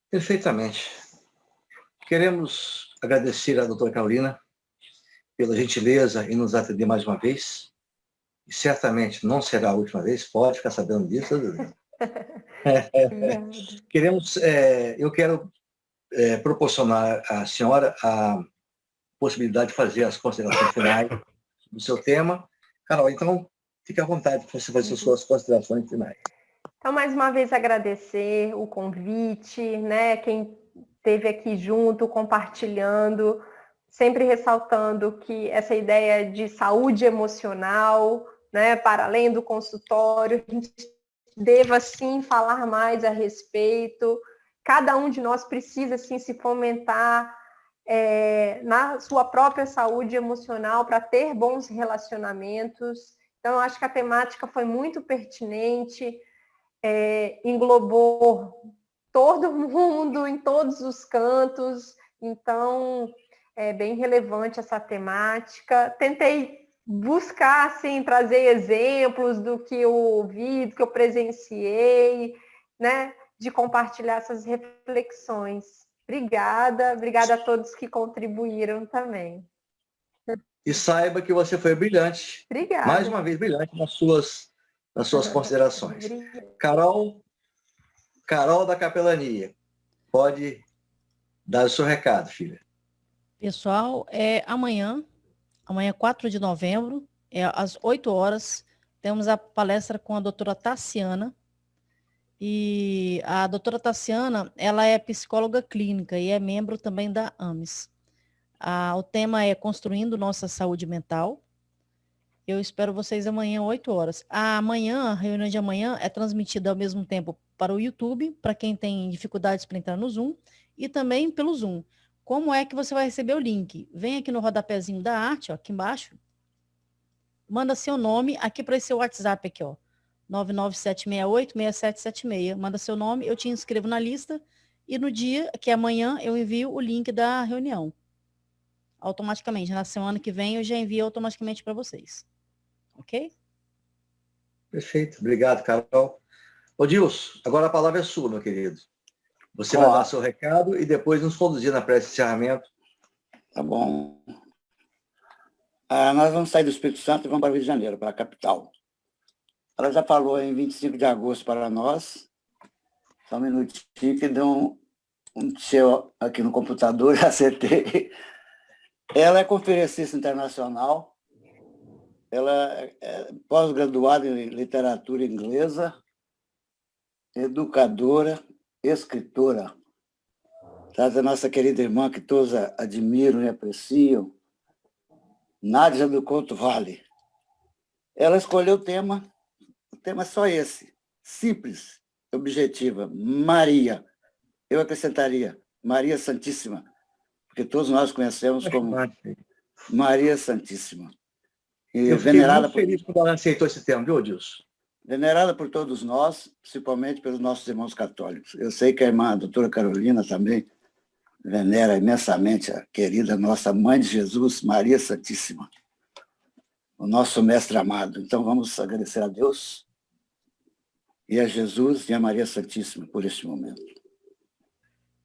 Perfeitamente. Queremos agradecer à doutora Carolina pela gentileza em nos atender mais uma vez. E certamente não será a última vez, pode ficar sabendo disso. Eu quero proporcionar à senhora a possibilidade de fazer as considerações finais do seu tema. Carol, então, fique à vontade para você fazer as suas considerações finais. Então, mais uma vez, agradecer o convite, né? Quem esteve aqui junto, compartilhando, sempre ressaltando que essa ideia de saúde emocional, né, para além do consultório, a gente deva, sim, falar mais a respeito. Cada um de nós precisa, sim, se fomentar na sua própria saúde emocional para ter bons relacionamentos. Então, eu acho que a temática foi muito pertinente, englobou todo mundo, em todos os cantos. Então, é bem relevante essa temática. Tentei buscar, assim, trazer exemplos do que eu ouvi, do que eu presenciei, né, de compartilhar essas reflexões. Obrigada a todos que contribuíram também. E saiba que você foi brilhante. Obrigada. Mais uma vez, brilhante nas suas considerações. Carol da Capelania, pode dar o seu recado, filha. Pessoal, amanhã, 4 de novembro, às 8 horas, temos a palestra com a doutora Tassiana. E a doutora Tassiana, ela é psicóloga clínica e é membro também da AMES. O tema é Construindo Nossa Saúde Mental. Eu espero vocês amanhã, 8 horas. A reunião de amanhã é transmitida ao mesmo tempo para o YouTube, para quem tem dificuldades para entrar no Zoom, e também pelo Zoom. Como é que você vai receber o link? Vem aqui no rodapézinho da arte, ó, aqui embaixo. Manda seu nome aqui para esse WhatsApp aqui, ó. 99768-6776. Manda seu nome, eu te inscrevo na lista e no dia, que é amanhã, eu envio o link da reunião. Automaticamente. Na semana que vem eu já envio automaticamente para vocês. Ok? Perfeito. Obrigado, Carol. Ô, Dilson, agora a palavra é sua, meu querido. Você vai dar seu recado e depois nos conduzir na prece de encerramento. Tá bom. Nós vamos sair do Espírito Santo e vamos para o Rio de Janeiro, para a capital. Ela já falou em 25 de agosto para nós. Só um minutinho que deu um tchau aqui no computador, já acertei. Ela é conferencista internacional. Ela é pós-graduada em literatura inglesa, educadora, escritora. Trata a nossa querida irmã, que todos admiram e apreciam, Nádia do Couto Vale. Ela escolheu o tema é só esse, simples, objetiva, Maria. Eu acrescentaria, Maria Santíssima, porque todos nós conhecemos como Maria Santíssima. E Eu fiquei muito feliz quando ela aceitou esse termo, viu, Dilson? Venerada por todos nós, principalmente pelos nossos irmãos católicos. Eu sei que a irmã a doutora Carolina também venera imensamente a querida nossa Mãe de Jesus, Maria Santíssima, o nosso mestre amado. Então vamos agradecer a Deus e a Jesus e a Maria Santíssima por este momento.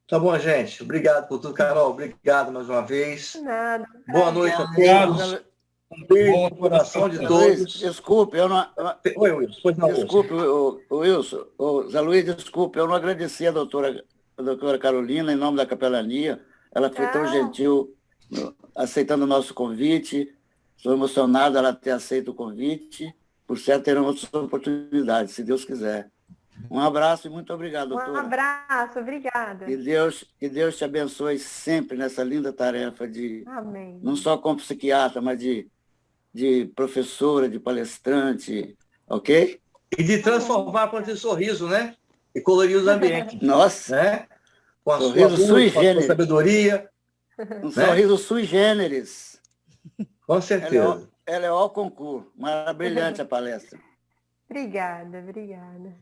Tá bom, gente. Obrigado por tudo, Carol. Obrigado mais uma vez. Nada. Boa noite a Obrigado. todos. Um beijo no coração de todos. Desculpe, eu não... Oi, Wilson. Pois não, Wilson. Desculpe, o Wilson. Zé Luiz, desculpe, eu não agradeci a doutora Carolina em nome da capelania. Ela foi tão gentil, aceitando o nosso convite. Estou emocionado ela ter aceito o convite. Por certo, terão outras oportunidades, se Deus quiser. Um abraço e muito obrigado, doutora. Um abraço, obrigada. Que Deus te abençoe sempre nessa linda tarefa de, Amém. não só como psiquiatra, mas de professora, de palestrante, ok? E de transformar para ter sorriso, né? E colorir os ambientes. Nossa, Né? Com a sorriso sua sui luz, com a sua generis. sabedoria. Um sorriso sui generis. Com certeza. Ela é ao concurso. Brilhante a palestra. Obrigada, obrigada.